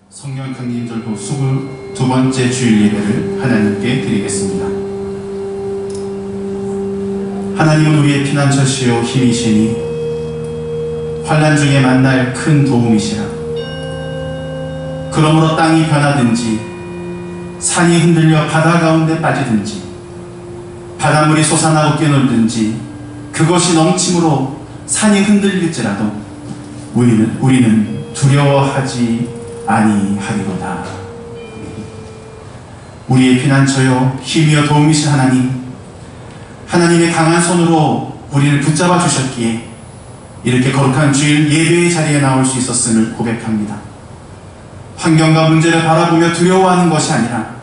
성령 강림절도 22번째 주일 예배를 하나님께 드리겠습니다. 하나님은 우리의 피난처시요 힘이시니 환난 중에 만날 큰 도움이시라. 그러므로 땅이 변하든지 산이 흔들려 바다 가운데 빠지든지 바닷물이 솟아나고 뛰놀든지 그것이 넘침으로 산이 흔들릴지라도 우리는 두려워하지 아니하리로다. 우리의 피난처요 힘이여 도움이신 하나님, 하나님의 강한 손으로 우리를 붙잡아 주셨기에 이렇게 거룩한 주일 예배의 자리에 나올 수 있었음을 고백합니다. 환경과 문제를 바라보며 두려워하는 것이 아니라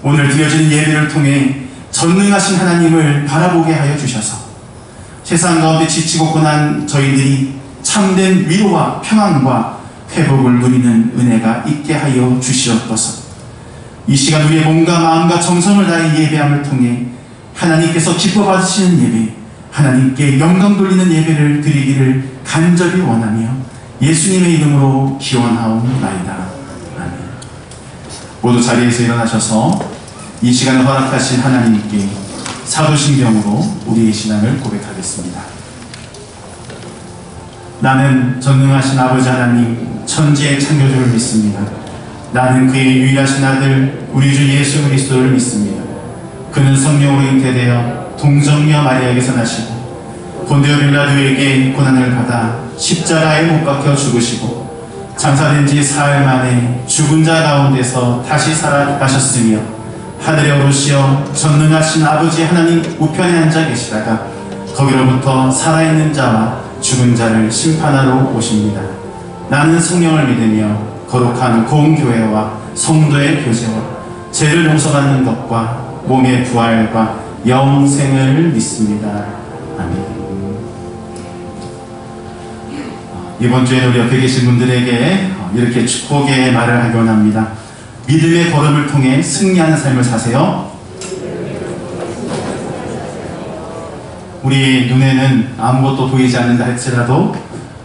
오늘 드려진 예배를 통해 전능하신 하나님을 바라보게 하여 주셔서 세상 가운데 지치고 고난 저희들이 참된 위로와 평안과 회복을 누리는 은혜가 있게 하여 주시옵소서. 이 시간 우리의 몸과 마음과 정성을 다해 예배함을 통해 하나님께서 기뻐 받으시는 예배, 하나님께 영광 돌리는 예배를 드리기를 간절히 원하며 예수님의 이름으로 기원하옵나이다. 아멘. 모두 자리에서 일어나셔서 이 시간을 허락하신 하나님께 사도신경으로 우리의 신앙을 고백하겠습니다. 나는 전능하신 아버지 하나님 천지의 창조주를 믿습니다. 나는 그의 유일하신 아들 우리 주 예수 그리스도를 믿습니다. 그는 성령으로 잉태되어 동정녀 마리아에게서 나시고 본디오 빌라도에게 고난을 받아 십자가에 못 박혀 죽으시고 장사된 지 사흘 만에 죽은 자 가운데서 다시 살아나셨으며 하늘에 오르시어 전능하신 아버지 하나님 우편에 앉아 계시다가 거기로부터 살아있는 자와 죽은 자를 심판하러 오십니다. 나는 성령을 믿으며 거룩한 공교회와 성도의 교제와 죄를 용서받는 것과 몸의 부활과 영생을 믿습니다. 아멘. 이번 주에는 우리 옆에 계신 분들에게 이렇게 축복의 말을 하기 원합니다. 믿음의 걸음을 통해 승리하는 삶을 사세요. 우리 눈에는 아무것도 보이지 않는다 할지라도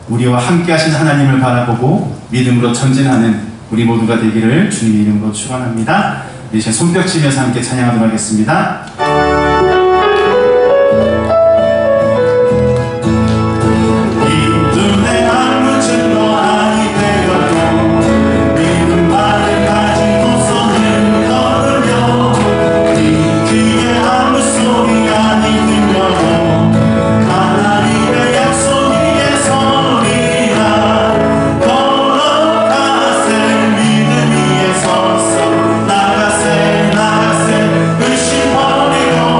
우리와 함께 하신 하나님을 바라보고 믿음으로 전진하는 우리 모두가 되기를 주님의 이름으로 축원합니다. 이제 손뼉 치면서 함께 찬양하도록 하겠습니다. 나가세, 나가세, 의심 버리고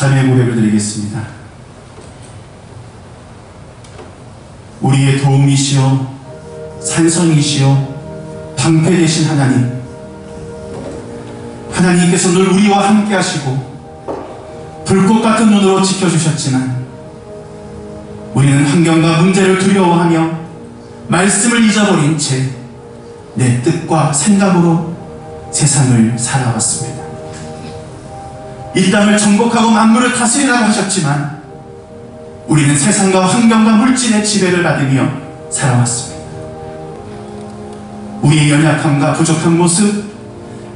참회 고백을 드리겠습니다. 우리의 도움이시여 산성이시여 방패 되신 하나님, 하나님께서 늘 우리와 함께 하시고 불꽃 같은 눈으로 지켜주셨지만 우리는 환경과 문제를 두려워하며 말씀을 잊어버린 채 내 뜻과 생각으로 세상을 살아왔습니다. 이 땅을 정복하고 만물을 다스리라고 하셨지만 우리는 세상과 환경과 물질의 지배를 받으며 살아왔습니다. 우리의 연약함과 부족한 모습,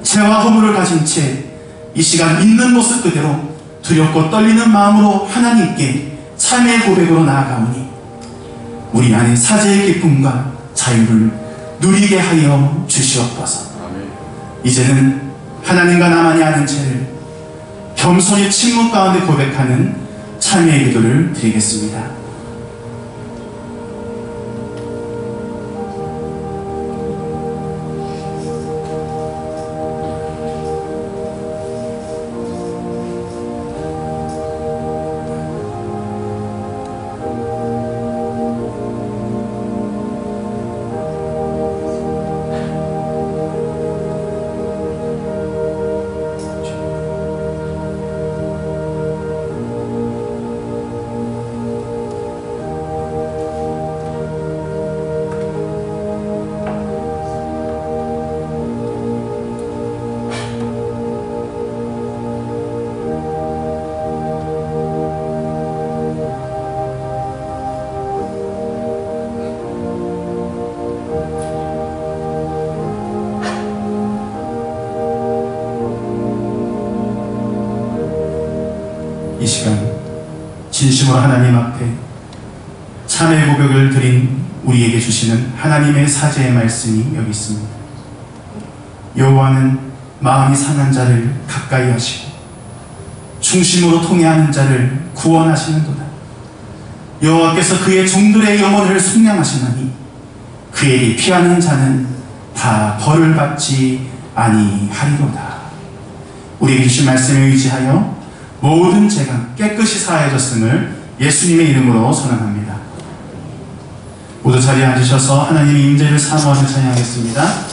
죄와 허물을 가진 채 이 시간 있는 모습 그대로 두렵고 떨리는 마음으로 하나님께 참회의 고백으로 나아가오니 우리 안에 사죄의 기쁨과 자유를 누리게 하여 주시옵소서. 이제는 하나님과 나만이 아는 죄를 겸손히 침묵 가운데 고백하는 참회의 기도를 드리겠습니다. 이 시간 진심으로 하나님 앞에 참회 고백을 드린 우리에게 주시는 하나님의 사죄의 말씀이 여기 있습니다. 여호와는 마음이 상한 자를 가까이 하시고 중심으로 통회하는 자를 구원하시는도다. 여호와께서 그의 종들의 영혼을 속량하시나니 그에게 피하는 자는 다 벌을 받지 아니하리로다. 우리에게 주신 말씀에 의지하여 모든 죄가 깨끗이 사해졌음을 예수님의 이름으로 선언합니다. 모두 자리에 앉으셔서 하나님의 임재를 사모하며 찬양하겠습니다.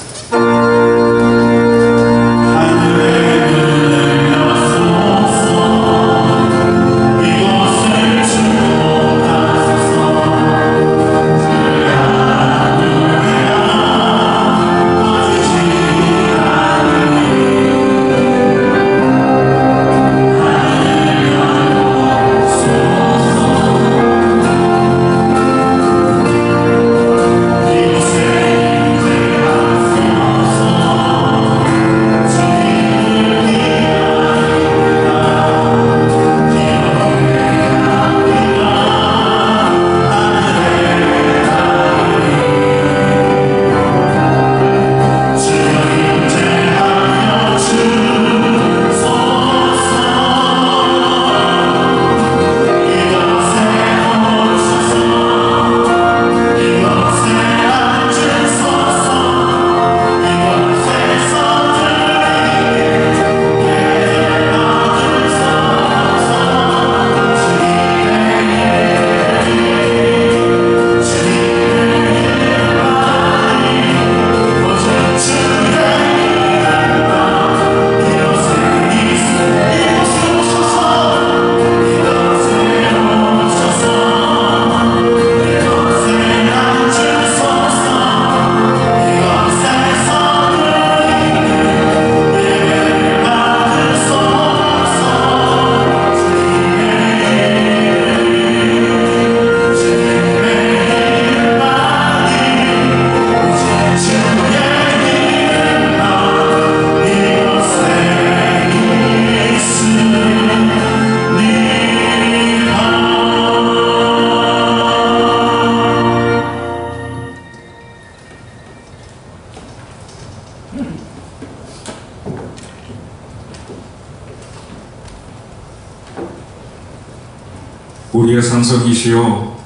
우리의 산성이시여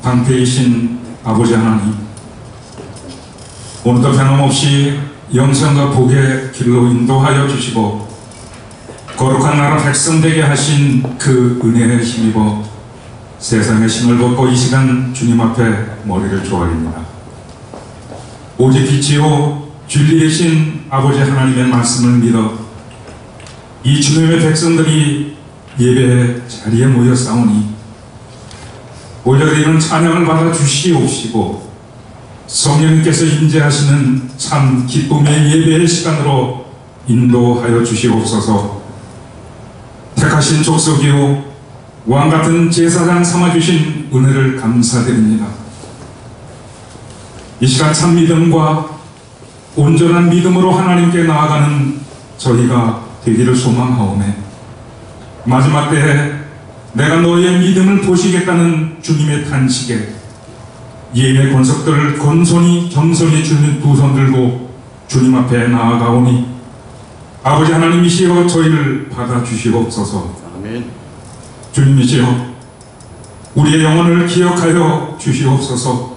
방패이신 아버지 하나님, 오늘도 변함없이 영생과 복의 길로 인도하여 주시고 거룩한 나라 백성 되게 하신 그 은혜에 힘입어 세상의 힘을 벗고 이 시간 주님 앞에 머리를 조아립니다. 오직 빛이요 진리이신 아버지 하나님의 말씀을 믿어 이 주님의 백성들이 예배 자리에 모여 싸우니 올려드리는 찬양을 받아 주시옵시고 성령님께서 임재하시는 참 기쁨의 예배의 시간으로 인도하여 주시옵소서. 택하신 족속이요 왕같은 제사장 삼아주신 은혜를 감사드립니다. 이 시간 참 믿음과 온전한 믿음으로 하나님께 나아가는 저희가 되기를 소망하오매 마지막 때에 내가 너의 믿음을 보시겠다는 주님의 탄식에 예의 권석들을 건손히 겸손히 주는 두 손 들고 주님 앞에 나아가오니 아버지 하나님이시여 저희를 받아주시옵소서. 아멘. 주님이시여 우리의 영혼을 기억하여 주시옵소서.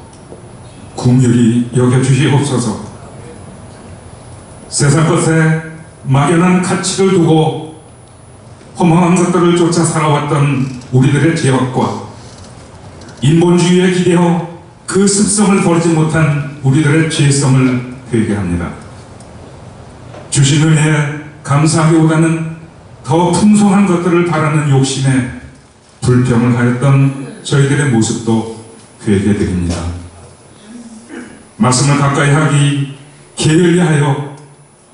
긍휼히 여겨주시옵소서. 세상 것에 막연한 가치를 두고 허망한 것들을 쫓아 살아왔던 우리들의 죄악과 인본주의에 기대어 그 습성을 버리지 못한 우리들의 죄성을 회개합니다. 주신 은혜에 감사하기보다는 더 풍성한 것들을 바라는 욕심에 불평을 하였던 저희들의 모습도 회개드립니다. 말씀을 가까이 하기 게을리하여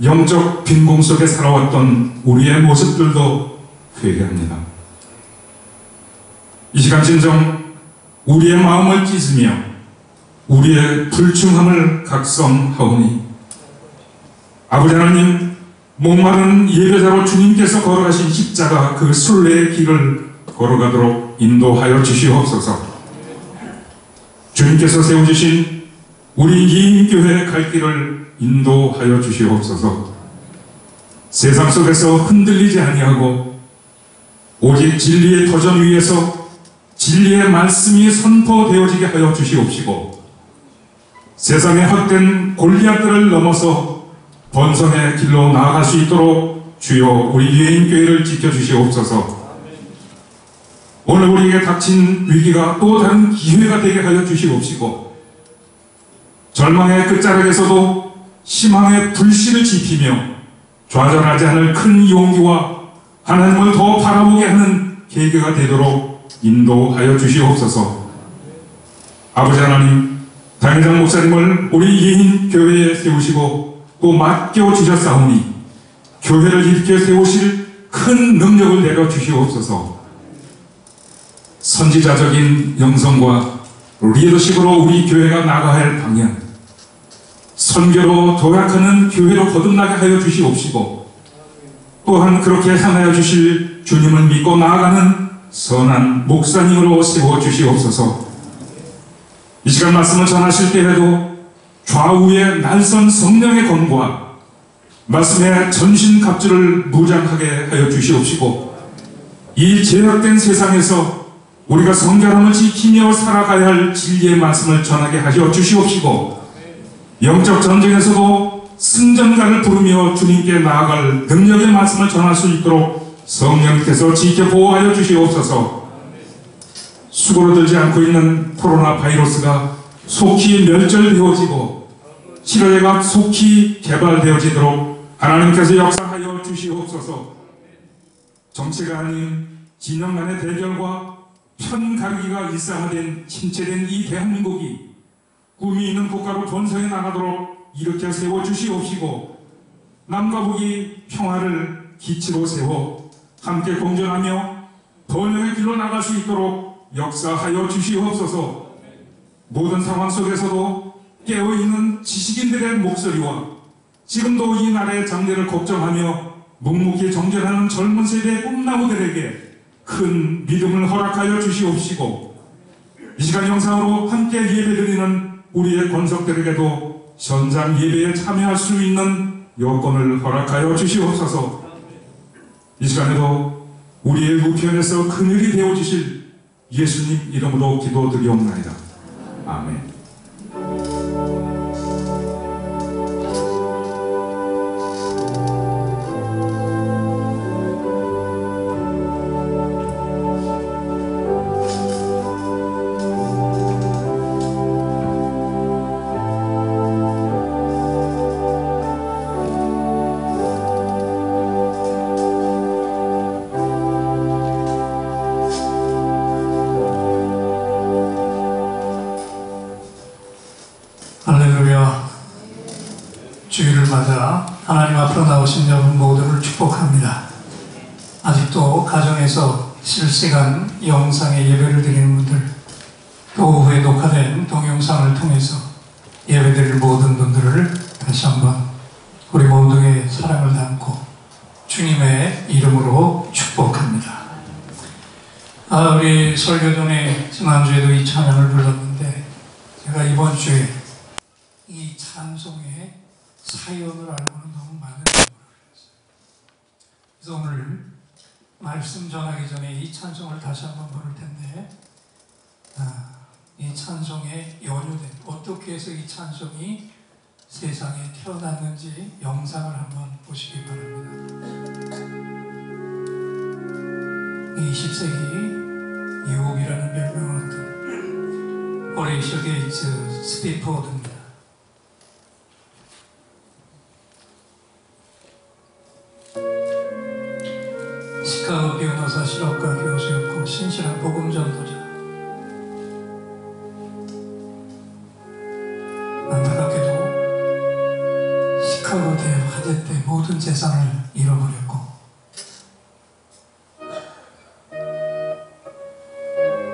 영적 빈공 속에 살아왔던 우리의 모습들도 회개합니다. 이 시간 진정 우리의 마음을 찢으며 우리의 불충함을 각성하오니 아버지 하나님 목마른 예배자로 주님께서 걸어가신 십자가 그 순례의 길을 걸어가도록 인도하여 주시옵소서. 주님께서 세워주신 우리 예인교회의 갈 길을 인도하여 주시옵소서. 세상 속에서 흔들리지 아니하고 오직 진리의 터전 위에서 진리의 말씀이 선포되어지게 하여 주시옵시고 세상의 헛된 골리앗들을 넘어서 번성의 길로 나아갈 수 있도록 주여 우리 예인교회를 지켜주시옵소서. 오늘 우리에게 닥친 위기가 또 다른 기회가 되게 하여 주시옵시고 절망의 끝자락에서도 희망의 불씨를 지피며 좌절하지 않을 큰 용기와 하나님을 더 바라보게 하는 계기가 되도록 인도하여 주시옵소서. 아버지 하나님 당회장 목사님을 우리 예인교회에 세우시고 또 맡겨 주셨사오니 교회를 일으켜 세우실 큰 능력을 내려 주시옵소서. 선지자적인 영성과 리더십으로 우리 교회가 나가야 할 방향, 선교로 도약하는 교회로 거듭나게 하여 주시옵시고 또한 그렇게 향하여 주실 주님을 믿고 나아가는 선한 목사님으로 세워 주시옵소서. 이 시간 말씀을 전하실 때에도 좌우에 날선 성령의 검과 말씀의 전신갑주를 무장하게 하여 주시옵시고 이 죄악된 세상에서 우리가 성결함을 지키며 살아가야 할 진리의 말씀을 전하게 하여 주시옵시고 영적 전쟁에서도 승전가를 부르며 주님께 나아갈 능력의 말씀을 전할 수 있도록 성령께서 지켜 보호하여 주시옵소서. 수고로 들지 않고 있는 코로나 바이러스가 속히 멸절되어지고 치료제가 속히 개발되어지도록 하나님께서 역사하여 주시옵소서. 정치가 아닌 진영 간의 대결과 편 가르기가 일상화된 침체된 이 대한민국이 꿈이 있는 국가로 번성해 나가도록 일으켜 세워 주시옵시고 남과 북이 평화를 기치로 세워 함께 공존하며 번영의 길로 나갈 수 있도록 역사하여 주시옵소서. 모든 상황 속에서도 깨어있는 지식인들의 목소리와 지금도 이 나라의 장래를 걱정하며 묵묵히 정진하는 젊은 세대의 꿈나무들에게 큰 믿음을 허락하여 주시옵시고 이 시간 영상으로 함께 예배드리는 우리의 권석들에게도 현장 예배에 참여할 수 있는 여건을 허락하여 주시옵소서. 이 시간에도 우리의 우편에서 그늘이 되어주실 예수님 이름으로 기도드리옵나이다. 아멘. 일어나자 하나님 앞으로 나오신 여러분 모두를 축복합니다. 아직도 가정에서 실시간 영상의 예배를 드리는 분들, 또 오후에 녹화된 동영상을 통해서 예배드릴 모든 분들을 다시 한번 우리 모두의 사랑을 담고 주님의 이름으로 축복합니다. 우리 설교 전에 지난주에도 이 찬양을 불렀는데 제가 이번 주에 이 찬송의 사연을 알고는 너무 많은 경우를 했어요. 그래서 오늘 말씀 전하기 전에 이 찬송을 다시 한번 부를 텐데 이 찬송에 연유된 어떻게 해서 이 찬송이 세상에 태어났는지 영상을 한번 보시기 바랍니다. 20세기 유혹이라는 별명을 얻은 호레이셔 게이츠 스피포드입니다. 시카고 변호사 실업가 교수였고 신실한 복음 전도자. 안타깝게도 시카고 대학 화재 때 모든 재산을 잃어버렸고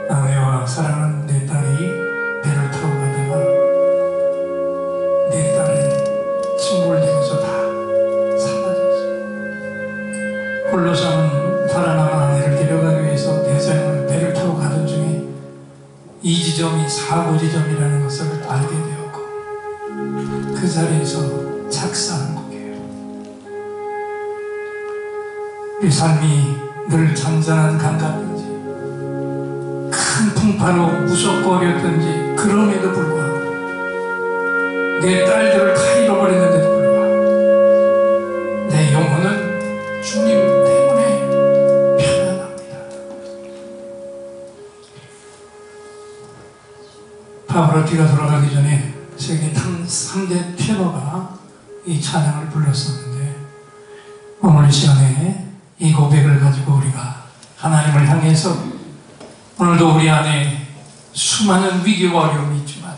아내와 사랑하는 내 딸이 배를 타고 가다가 내 딸이 침몰되면서 다 사라졌어요. 홀로 사는 살아남은 아내를 데려가기 위해서 대서양을 배를 타고 가던 중에 이 지점이 사고 지점이라는 것을 알게 되었고 그 자리에서 작사한 곡이에요. 이 삶이 늘 잔잔한 강 같든지 큰 풍파로 무섭고 어렵든지 그럼에도 불구하고 내 딸들을 다 잃어버렸는데도 불구하고 내 영혼은 주님 때문에 편안합니다. 파브로티가 돌아가기 전에 세계 3대 테너가 이 찬양을 불렀었는데 오늘 이 시간에 이 고백을 가지고 우리가 하나님을 향해서 오늘도 우리 안에 수많은 위기와 어려움이 있지만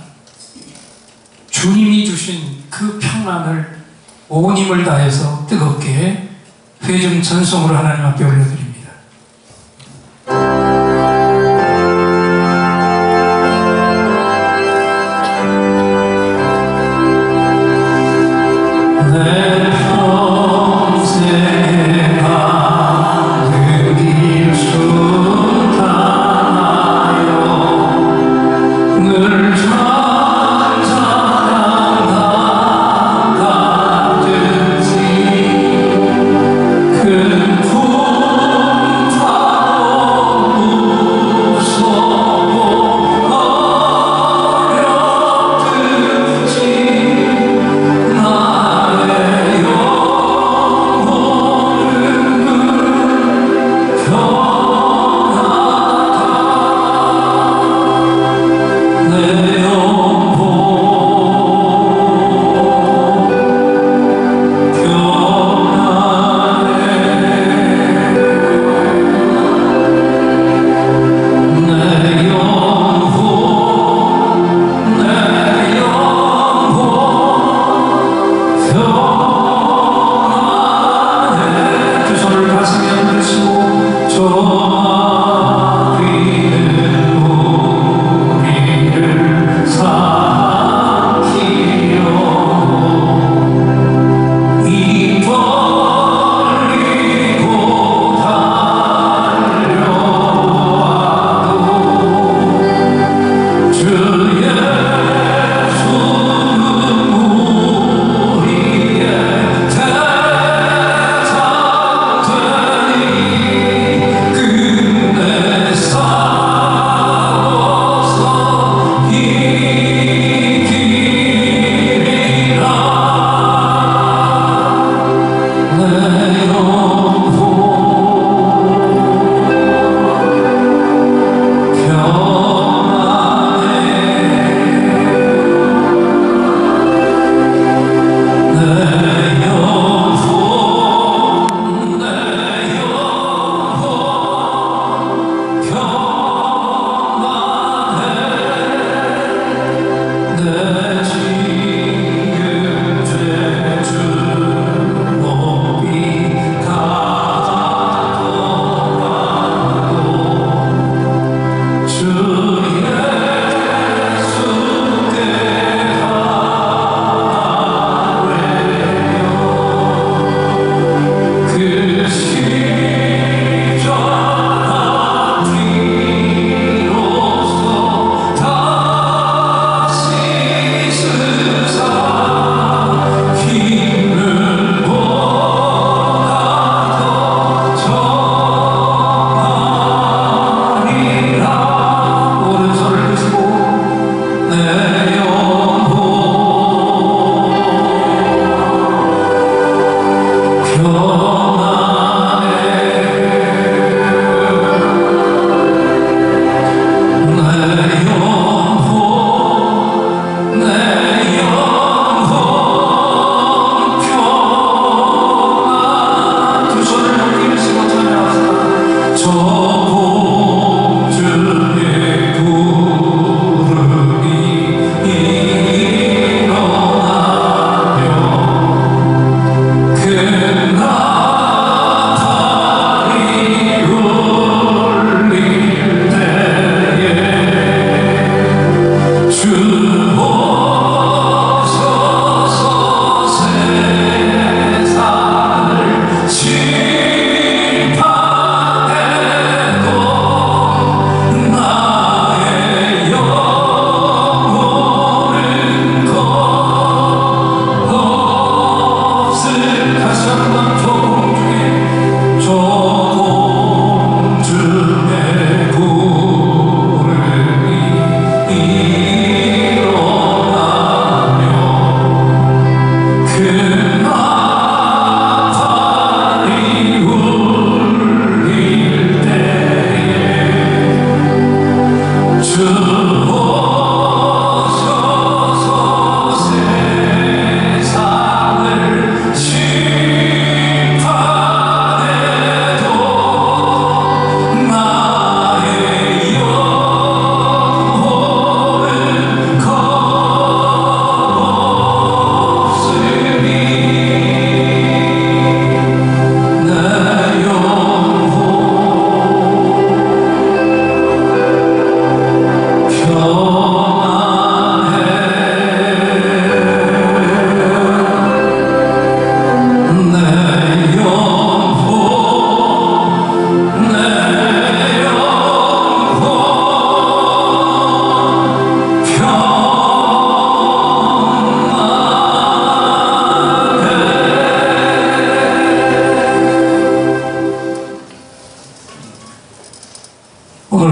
주님이 주신 그 평안을 온 힘을 다해서 뜨겁게 회중 전송으로 하나님 앞에 올려드립니다. 큰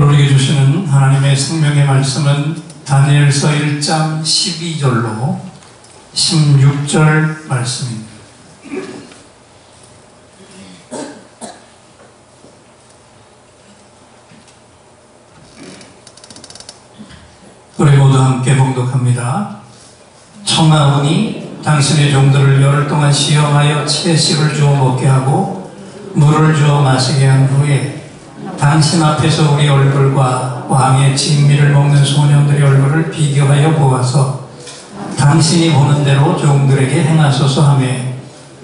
오늘 우리에게 주시는 하나님의 생명의 말씀은 다니엘서 1장 12절로 16절 말씀입니다. 우리 모두 함께 봉독합니다. 청하오니 당신의 종들을 열흘 동안 시험하여 채식을 주어 먹게 하고 물을 주어 마시게 한 후에 당신 앞에서 우리 얼굴과 왕의 진미를 먹는 소년들의 얼굴을 비교하여 보아서 당신이 보는 대로 종들에게 행하소서 하며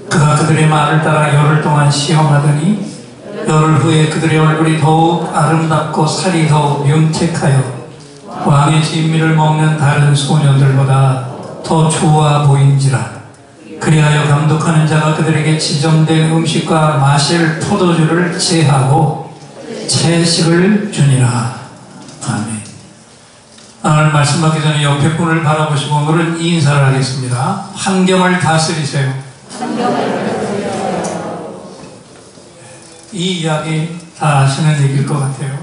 그가 그들의 말을 따라 열흘 동안 시험하더니 열흘 후에 그들의 얼굴이 더욱 아름답고 살이 더욱 윤택하여 왕의 진미를 먹는 다른 소년들보다 더 좋아 보인지라. 그리하여 감독하는 자가 그들에게 지정된 음식과 마실 포도주를 제하고 채식을 주니라. 아멘. 오늘 말씀하기 전에 옆에 분을 바라보시고 오늘은 이 인사를 하겠습니다. 환경을 다스리세요. 이 이야기 다 아시는 얘기일 것 같아요.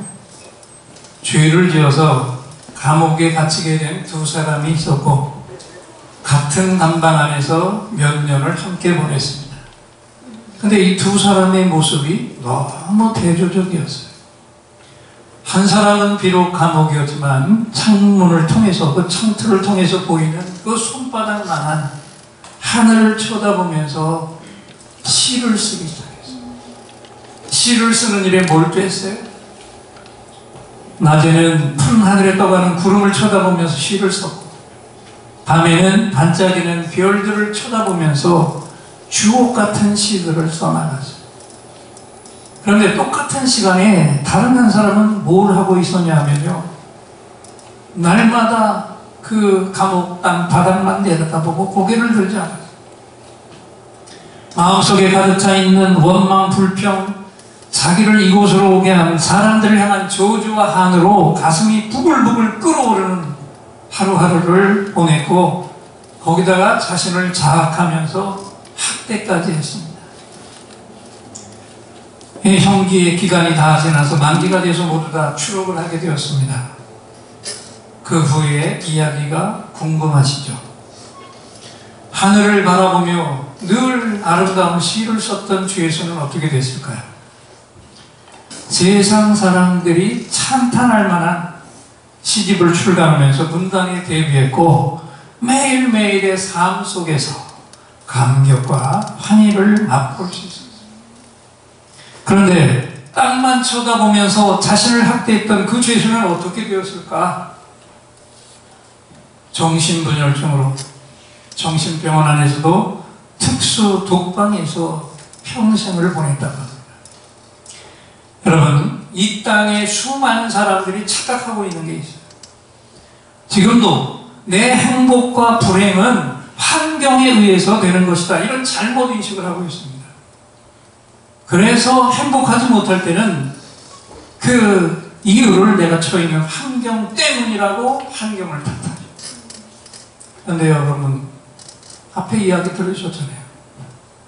죄를 지어서 감옥에 갇히게 된 두 사람이 있었고 같은 감방 안에서 몇 년을 함께 보냈습니다. 근데 이 두 사람의 모습이 너무 대조적이었어요. 한 사람은 비록 감옥이었지만 창문을 통해서 그 창틀을 통해서 보이는 그 손바닥만한 하늘을 쳐다보면서 시를 쓰기 시작했어요. 시를 쓰는 일에 몰두했어요. 낮에는 푸른 하늘에 떠가는 구름을 쳐다보면서 시를 썼고 밤에는 반짝이는 별들을 쳐다보면서 주옥 같은 시들을 써나갔어요. 그런데 똑같은 시간에 다른 한 사람은 뭘 하고 있었냐 하면요, 날마다 그 감옥 땅 바닥만 내려다보고 고개를 들지 않았어요. 마음속에 가득 차 있는 원망, 불평, 자기를 이곳으로 오게 한 사람들을 향한 저주와 한으로 가슴이 부글부글 끓어오르는 하루하루를 보냈고 거기다가 자신을 자학하면서 학대까지 했습니다. 형기의 기간이 다 지나서 만기가 돼서 모두 다 추록을 하게 되었습니다. 그 후에 이야기가 궁금하시죠? 하늘을 바라보며 늘 아름다운 시를 썼던 죄수는 어떻게 됐을까요? 세상 사람들이 찬탄할 만한 시집을 출간하면서 문당에 데뷔했고 매일매일의 삶 속에서 감격과 환희를 맛볼 수 있었어요. 그런데 땅만 쳐다보면서 자신을 학대했던 그 죄수는 어떻게 되었을까? 정신분열증으로 정신병원 안에서도 특수 독방에서 평생을 보냈다고 합니다. 여러분, 이 땅에 수많은 사람들이 착각하고 있는 게 있어요. 지금도 내 행복과 불행은 환경에 의해서 되는 것이다, 이런 잘못 인식을 하고 있습니다. 그래서 행복하지 못할 때는 그 이유를 내가 처해 있는 환경 때문이라고 환경을 탓하죠. 그런데 여러분, 앞에 이야기 들으셨잖아요.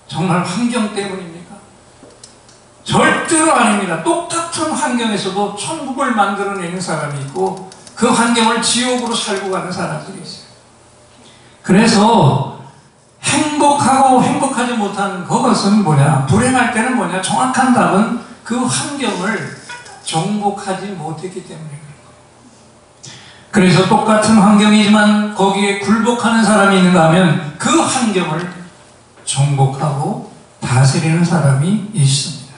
정말 환경 때문입니까? 절대로 아닙니다. 똑같은 환경에서도 천국을 만들어내는 사람이 있고 그 환경을 지옥으로 살고 가는 사람들이 있어요. 그래서 행복하고 행복하지 못한 그것은 뭐냐, 불행할 때는 뭐냐, 정확한 답은 그 환경을 정복하지 못했기 때문입니다. 그래서 똑같은 환경이지만 거기에 굴복하는 사람이 있는가 하면 그 환경을 정복하고 다스리는 사람이 있습니다.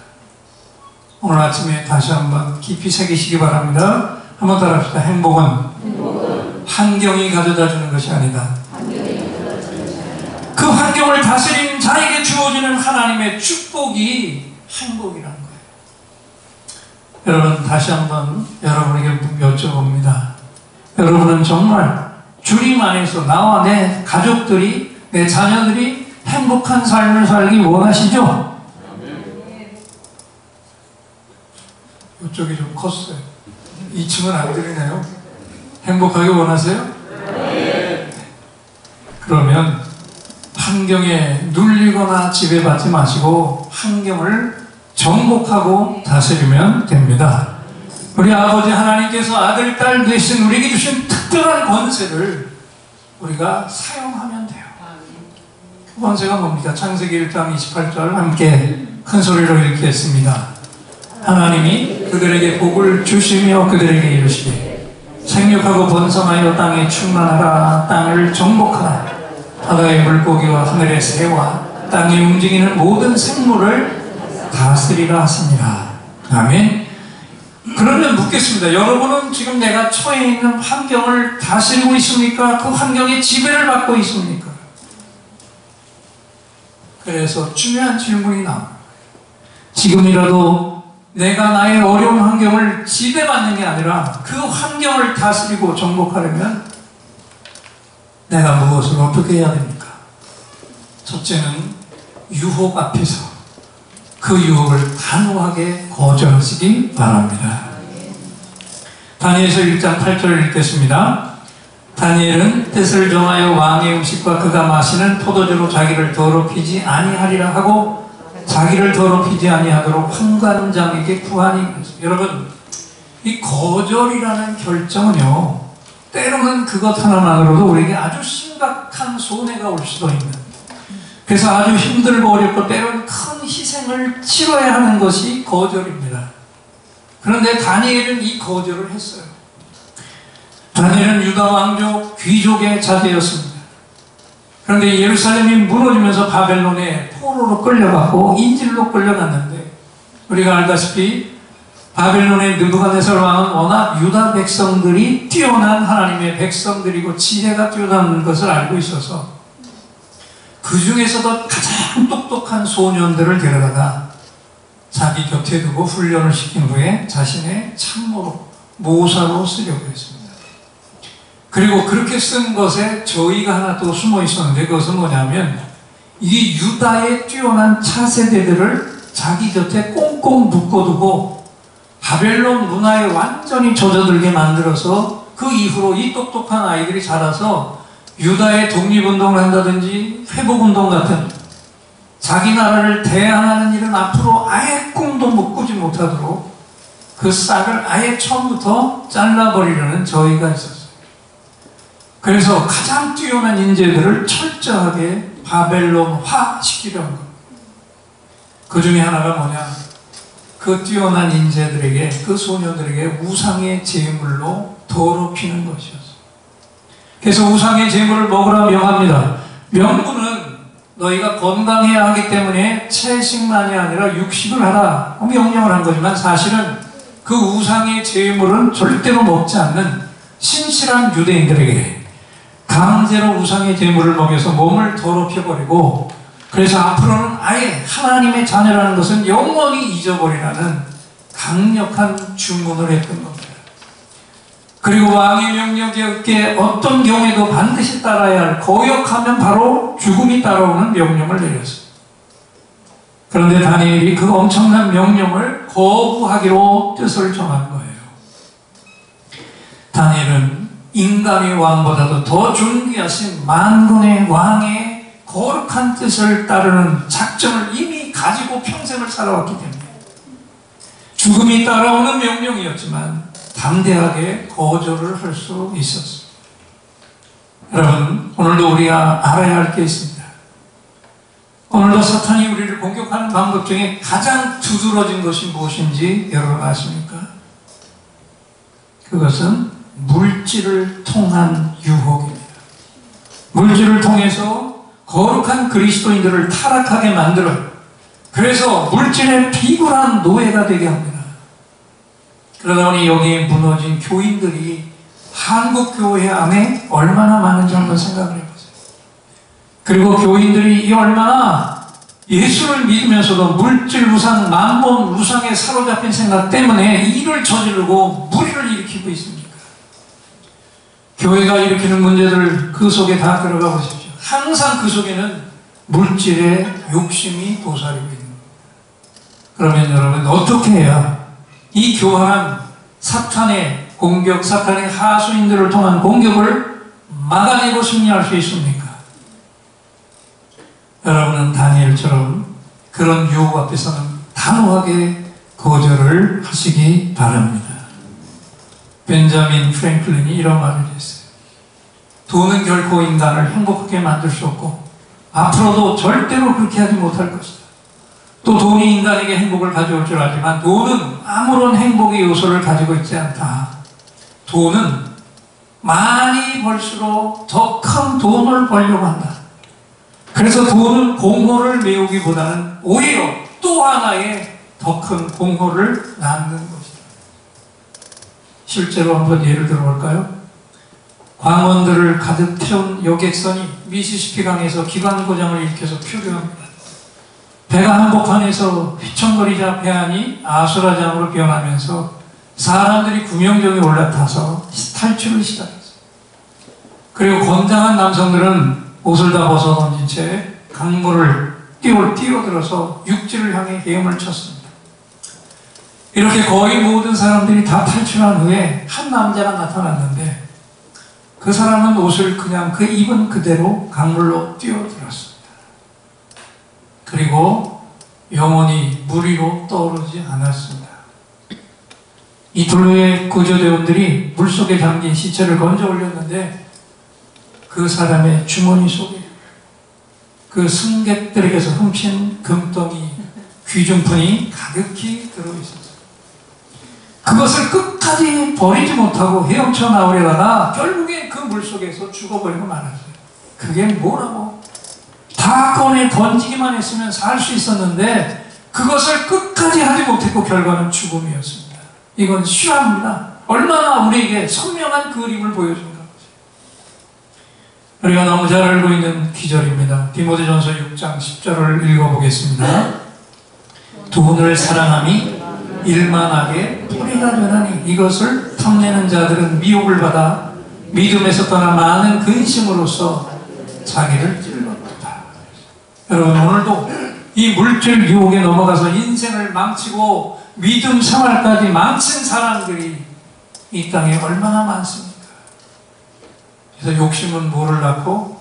오늘 아침에 다시 한번 깊이 새기시기 바랍니다. 한번 따라합시다. 행복은 환경이 가져다 주는 것이 아니다. 그 환경을 다스리는 자에게 주어지는 하나님의 축복이 행복이라는 거예요. 여러분, 다시 한번 여러분에게 여쭤봅니다. 여러분은 정말 주님 안에서 나와 내 가족들이, 내 자녀들이 행복한 삶을 살기 원하시죠? 이쪽이 좀 컸어요. 2층은 안 들리나요? 행복하게 원하세요? 네. 그러면 환경에 눌리거나 지배받지 마시고 환경을 정복하고 다스리면 됩니다. 우리 아버지 하나님께서 아들, 딸 되신 우리에게 주신 특별한 권세를 우리가 사용하면 돼요. 그 권세가 뭡니까? 창세기 1장 28절 함께 큰 소리로 읽겠습니다. 하나님이 그들에게 복을 주시며 그들에게 이르시되 생육하고 번성하여 땅에 충만하라. 땅을 정복하라. 바다의 물고기와 하늘의 새와 땅에 움직이는 모든 생물을 다스리라 하십니다. 아멘. 그러면 묻겠습니다. 여러분은 지금 내가 처해 있는 환경을 다스리고 있습니까? 그 환경에 지배를 받고 있습니까? 그래서 중요한 질문이 나옵니다. 지금이라도 내가 나의 어려운 환경을 지배받는 게 아니라 그 환경을 다스리고 정복하려면 내가 무엇을 어떻게 해야 됩니까? 첫째는 유혹 앞에서 그 유혹을 단호하게 거절하시기 바랍니다. 다니엘서 1장 8절을 읽겠습니다. 다니엘은 뜻을 정하여 왕의 음식과 그가 마시는 포도주로 자기를 더럽히지 아니하리라 하고 자기를 더럽히지 아니하도록 환관장에게 구하니. 여러분, 이 거절이라는 결정은요, 때로는 그것 하나만으로도 우리에게 아주 심각한 손해가 올 수도 있는, 그래서 아주 힘들고 어렵고 때로는 큰 희생을 치러야 하는 것이 거절입니다. 그런데 다니엘은 이 거절을 했어요. 다니엘은 유다 왕족 귀족의 자제였습니다. 그런데 예루살렘이 무너지면서 바벨론에 포로로 끌려가고 인질로 끌려갔는데, 우리가 알다시피 바벨론의 느부갓네살 왕은 워낙 유다 백성들이 뛰어난 하나님의 백성들이고 지혜가 뛰어난 것을 알고 있어서 그 중에서도 가장 똑똑한 소년들을 데려다가 자기 곁에 두고 훈련을 시킨 후에 자신의 참모로, 모사로 쓰려고 했습니다. 그리고 그렇게 쓴 것에 저희가 하나 또 숨어 있었는데, 그것은 뭐냐면 이 유다의 뛰어난 차세대들을 자기 곁에 꽁꽁 묶어두고 바벨론 문화에 완전히 젖어들게 만들어서 그 이후로 이 똑똑한 아이들이 자라서 유다의 독립운동을 한다든지 회복운동 같은 자기 나라를 대항하는 일은 앞으로 아예 꿈도 못 꾸지 못하도록 그 싹을 아예 처음부터 잘라버리려는 저희가 있었어요. 그래서 가장 뛰어난 인재들을 철저하게 바벨론화 시키려는 겁니다. 그 중에 하나가 뭐냐? 그 뛰어난 인재들에게, 그 소녀들에게 우상의 제물로 더럽히는 것이었어요. 그래서 우상의 제물을 먹으라 명합니다. 명분은 너희가 건강해야 하기 때문에 채식만이 아니라 육식을 하라 명령을 한 거지만, 사실은 그 우상의 제물은 절대로 먹지 않는 신실한 유대인들에게 강제로 우상의 제물을 먹여서 몸을 더럽혀버리고, 그래서 앞으로는 아예 하나님의 자녀라는 것은 영원히 잊어버리라는 강력한 주문을 했던 겁니다. 그리고 왕의 명령에 어떤 경우에도 반드시 따라야 할, 거역하면 바로 죽음이 따라오는 명령을 내렸어요. 그런데 다니엘이 그 엄청난 명령을 거부하기로 뜻을 정한 거예요. 다니엘은 인간의 왕보다도 더 존귀하신 만군의 왕의 거룩한 뜻을 따르는 작정을 이미 가지고 평생을 살아왔기 때문에 죽음이 따라오는 명령이었지만 담대하게 거절을 할 수 있었습니다. 여러분, 오늘도 우리가 알아야 할 게 있습니다. 오늘도 사탄이 우리를 공격하는 방법 중에 가장 두드러진 것이 무엇인지 여러분 아십니까? 그것은 물질을 통한 유혹입니다. 물질을 통해서 거룩한 그리스도인들을 타락하게 만들어, 그래서 물질의 비굴한 노예가 되게 합니다. 그러다 보니 여기에 무너진 교인들이 한국 교회 안에 얼마나 많은지 한번 생각을 해보세요. 그리고 교인들이 얼마나 예수를 믿으면서도 물질 우상, 만본 우상에 사로잡힌 생각 때문에 일을 저지르고 무리를 일으키고 있습니까? 교회가 일으키는 문제들 그 속에 다 들어가 보십시오. 항상 그 속에는 물질의 욕심이 도사리고 있는 겁니다. 그러면 여러분, 어떻게 해야 이 교활한 사탄의 공격, 사탄의 하수인들을 통한 공격을 막아내고 승리할 수 있습니까? 여러분은 다니엘처럼 그런 유혹 앞에서는 단호하게 거절을 하시기 바랍니다. 벤자민 프랭클린이 이런 말을 했어요. 돈은 결코 인간을 행복하게 만들 수 없고 앞으로도 절대로 그렇게 하지 못할 것이다. 또 돈이 인간에게 행복을 가져올 줄 알지만 돈은 아무런 행복의 요소를 가지고 있지 않다. 돈은 많이 벌수록 더 큰 돈을 벌려고 한다. 그래서 돈은 공허를 메우기보다는 오히려 또 하나의 더 큰 공허를 낳는 것이다. 실제로 한번 예를 들어볼까요? 광원들을 가득 태운 여객선이 미시시피 강에서 기관 고장을 일으켜서 표류합니다. 배가 한복판에서 휘청거리자 배안이 아수라장으로 변하면서 사람들이 구명정에 올라타서 탈출을 시작했어요. 그리고 건장한 남성들은 옷을 다 벗어던진 채 강물을 뛰어들어서 육지를 향해 헤엄을 쳤습니다. 이렇게 거의 모든 사람들이 다 탈출한 후에 한 남자가 나타났는데 그 사람은 옷을 그냥 그 입은 그대로 강물로 뛰어들었습니다. 그리고 영원히 물 위로 떠오르지 않았습니다. 이틀 후에 구조대원들이 물속에 잠긴 시체를 건져 올렸는데 그 사람의 주머니 속에 그 승객들에게서 훔친 금덩이, 귀중품이 가득히 들어있었어요. 그것을 끝까지 버리지 못하고 헤엄쳐 나오려다가 결국에 그 물속에서 죽어버리고 말았어요. 그게 뭐라고? 다 꺼내 던지기만 했으면 살 수 있었는데 그것을 끝까지 하지 못했고 결과는 죽음이었습니다. 이건 실화입니다. 얼마나 우리에게 선명한 그림을 보여준가. 우리가 너무 잘 알고 있는 기절입니다. 디모데전서 6장 10절을 읽어보겠습니다. 돈을 사랑함이 일만하게 뿌리가 되나니 이것을 탐내는 자들은 미혹을 받아 믿음에서 떠나 많은 근심으로써 자기를 찔렀다. 여러분, 오늘도 이 물질 유혹에 넘어가서 인생을 망치고 믿음 생활까지 망친 사람들이 이 땅에 얼마나 많습니까? 그래서 욕심은 뭐를 낳고?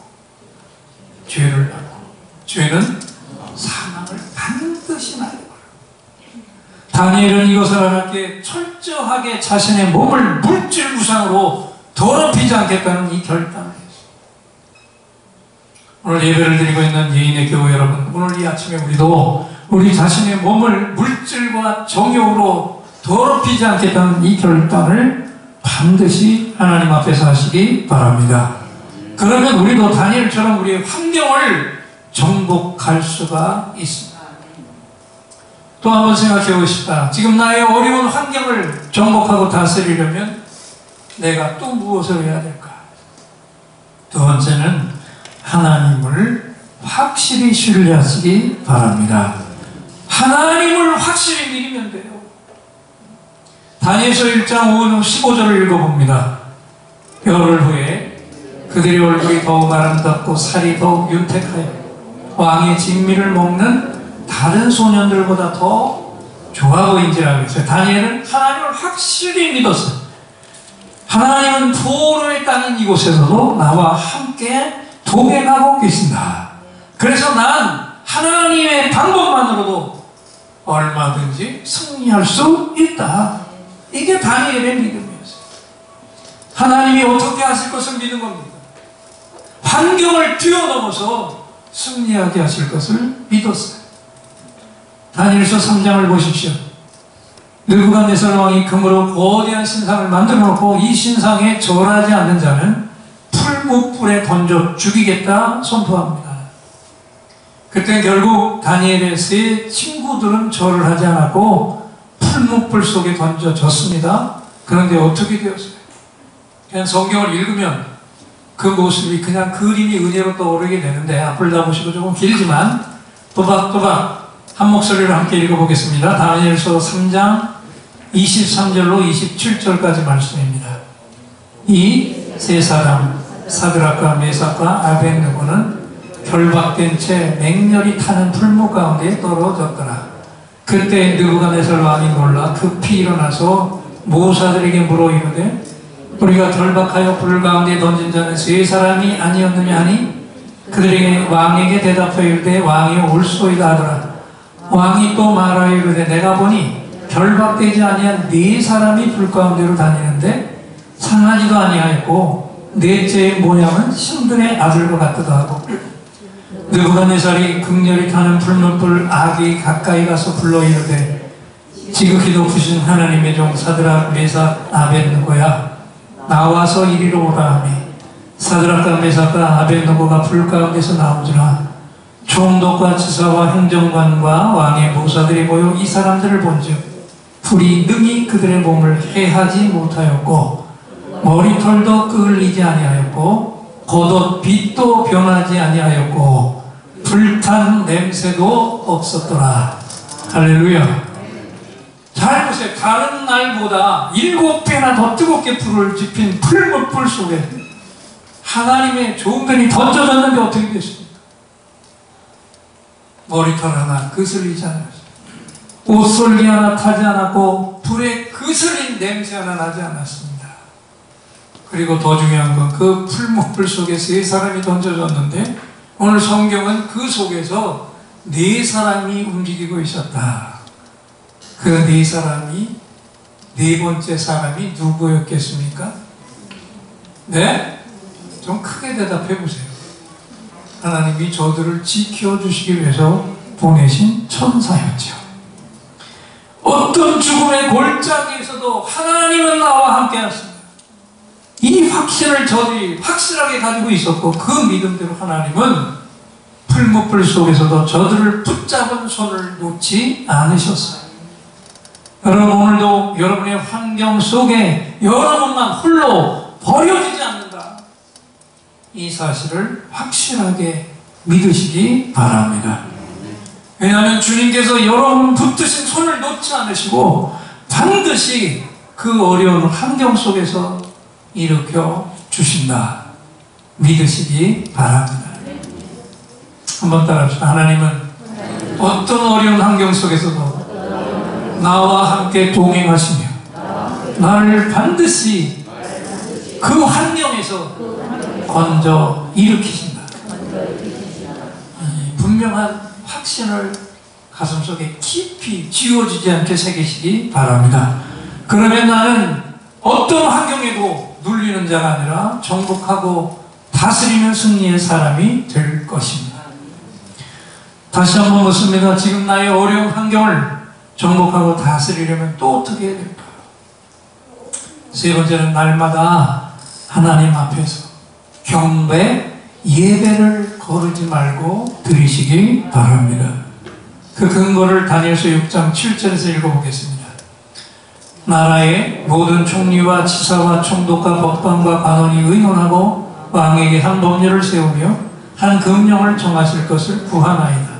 죄를 낳고, 죄는 사망을 반드시 낳아요. 다니엘은 이것을 알았기에 철저하게 자신의 몸을 물질 우상으로 더럽히지 않겠다는 이 결단을 했습니다. 오늘 예배를 드리고 있는 예인의 교회 여러분, 오늘 이 아침에 우리도 우리 자신의 몸을 물질과 정욕으로 더럽히지 않겠다는 이 결단을 반드시 하나님 앞에서 하시기 바랍니다. 그러면 우리도 다니엘처럼 우리의 환경을 정복할 수가 있습니다. 또 한번 생각해 보십시다. 지금 나의 어려운 환경을 정복하고 다스리려면 내가 또 무엇을 해야 될까? 두 번째는 하나님을 확실히 신뢰하시기 바랍니다. 하나님을 확실히 믿으면 돼요. 다니엘서 1장 15절을 읽어봅니다. 열흘 후에 그들의 얼굴이 더욱 아름답고 살이 더욱 윤택하여 왕의 진미를 먹는 다른 소년들보다 더 좋아 보인지라 그랬어요. 다니엘은 하나님을 확실히 믿었어요. 하나님은 포로에 따는 이곳에서도 나와 함께 동행하고 계신다. 그래서 난 하나님의 방법만으로도 얼마든지 승리할 수 있다. 이게 다니엘의 믿음이었어요. 하나님이 어떻게 하실 것을 믿은 겁니다. 환경을 뛰어넘어서 승리하게 하실 것을 믿었어요. 다니엘서 3장을 보십시오. 느부갓네살 왕이 금으로 거대한 신상을 만들어 놓고 이 신상에 절하지 않는 자는 풀무불에 던져 죽이겠다 선포합니다. 그때 결국 다니엘의 세 친구들은 절을 하지 않았고 풀무불 속에 던져졌습니다. 그런데 어떻게 되었어요? 그냥 성경을 읽으면 그 모습이 그냥 그림이 은혜로 떠오르게 되는데 앞을 다 보시고 조금 길지만 또박또박 한 목소리로 함께 읽어보겠습니다. 다니엘서 3장 23절로 27절까지 말씀입니다. 이 세 사람 사드락과 메삭과 아벳느고는 결박된 채 맹렬히 타는 풀무 가운데 떨어졌더라. 그때 느부갓네살 왕이 놀라 급히 일어나서 모사들에게 물어 이르되 우리가 결박하여 불 가운데 던진 자는 세 사람이 아니었느냐 하니 그들에게 왕에게 대답하여 이르되 왕이 올소이다 하더라. 왕이 또 말하여 이르되 내가 보니 결박되지 아니한 네 사람이 불 가운데로 다니는데 상하지도 아니하였고 넷째의 모양은 신분의 아들과 같기도 하고 느부갓네살이 극렬히 타는 풀문불 아기 가까이 가서 불러 이르되 지극히 높으신 하나님의 종 사드락 메삭 아벳느고야 나와서 이리로 오라 하며 사드락과 메삭과 아벳느고가 불 가운데서 나오지라 총독과 지사와 행정관과 왕의 모사들이 모여 이 사람들을 본즉 불이 능히 그들의 몸을 해하지 못하였고 머리털도 끌리지 아니하였고 겉옷 빛도 변하지 아니하였고 불탄 냄새도 없었더라. 할렐루야. 잘 보세요. 다른 날보다 7배나 더 뜨겁게 불을 지핀 풀무불 속에 하나님의 종들이 던져졌는데 어떻게 됐습니까? 머리털 하나 그슬리지 않았어요. 옷솔기 하나 타지 않았고 불에 그슬린 냄새 하나 나지 않았습니다. 그리고 더 중요한 건 그 풀무불 속에 3사람이 던져졌는데 오늘 성경은 그 속에서 4사람이 움직이고 있었다. 그 4사람이 4번째 사람이 누구였겠습니까? 네? 좀 크게 대답해 보세요. 하나님이 저들을 지켜주시기 위해서 보내신 천사였죠. 어떤 죽음의 골짜기에서도 하나님은 나와 함께 하십니다. 이 확신을 저들이 확실하게 가지고 있었고 그 믿음대로 하나님은 풀무불 속에서도 저들을 붙잡은 손을 놓지 않으셨어요. 여러분 오늘도 여러분의 환경 속에 여러분만 홀로 버려지지 않는다. 이 사실을 확실하게 믿으시기 바랍니다. 왜냐하면 주님께서 여러분 붙드신 손을 놓지 않으시고 반드시 그 어려운 환경 속에서 일으켜 주신다. 믿으시기 바랍니다. 한번 따라합시다. 하나님은 어떤 어려운 환경 속에서도 나와 함께 동행하시며 나를 반드시 그 환경에서 건져 일으키신다. 이 분명한 확신을 가슴속에 깊이 지워지지 않게 새기시기 바랍니다. 그러면 나는 어떤 환경에도 눌리는 자가 아니라 정복하고 다스리는 승리의 사람이 될 것입니다. 다시 한번 묻습니다. 지금 나의 어려운 환경을 정복하고 다스리려면 또 어떻게 해야 될까? 3번째는 날마다 하나님 앞에서 경배, 예배를 거르지 말고 드리시기 바랍니다. 그 근거를 다니엘서 6장 7절에서 읽어보겠습니다. 나라의 모든 총리와 지사와 총독과 법관과 관원이 의논하고 왕에게 한 법률을 세우며 한 금령을 정하실 것을 구하나이다.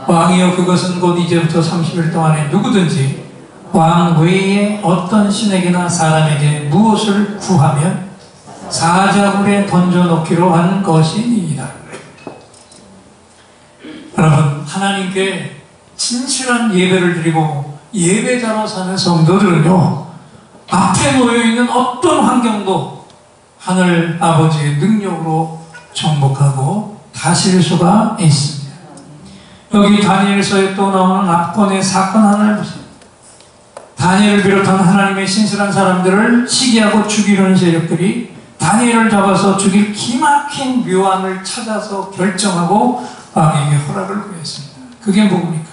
왕이여 그것은 곧 이제부터 30일 동안에 누구든지 왕 외에 어떤 신에게나 사람에게 무엇을 구하면 사자굴에 던져놓기로 한 것이니이다. 여러분 하나님께 진실한 예배를 드리고 예배자로 사는 성도들은요 앞에 놓여있는 어떤 환경도 하늘 아버지의 능력으로 정복하고 다스릴 수가 있습니다. 여기 다니엘서에 또 나오는 압권의 사건 하나를 보세요. 다니엘을 비롯한 하나님의 신실한 사람들을 시기하고 죽이려는 세력들이 다니엘을 잡아서 죽일 기막힌 묘안을 찾아서 결정하고 왕에게 허락을 구했습니다. 그게 뭡니까?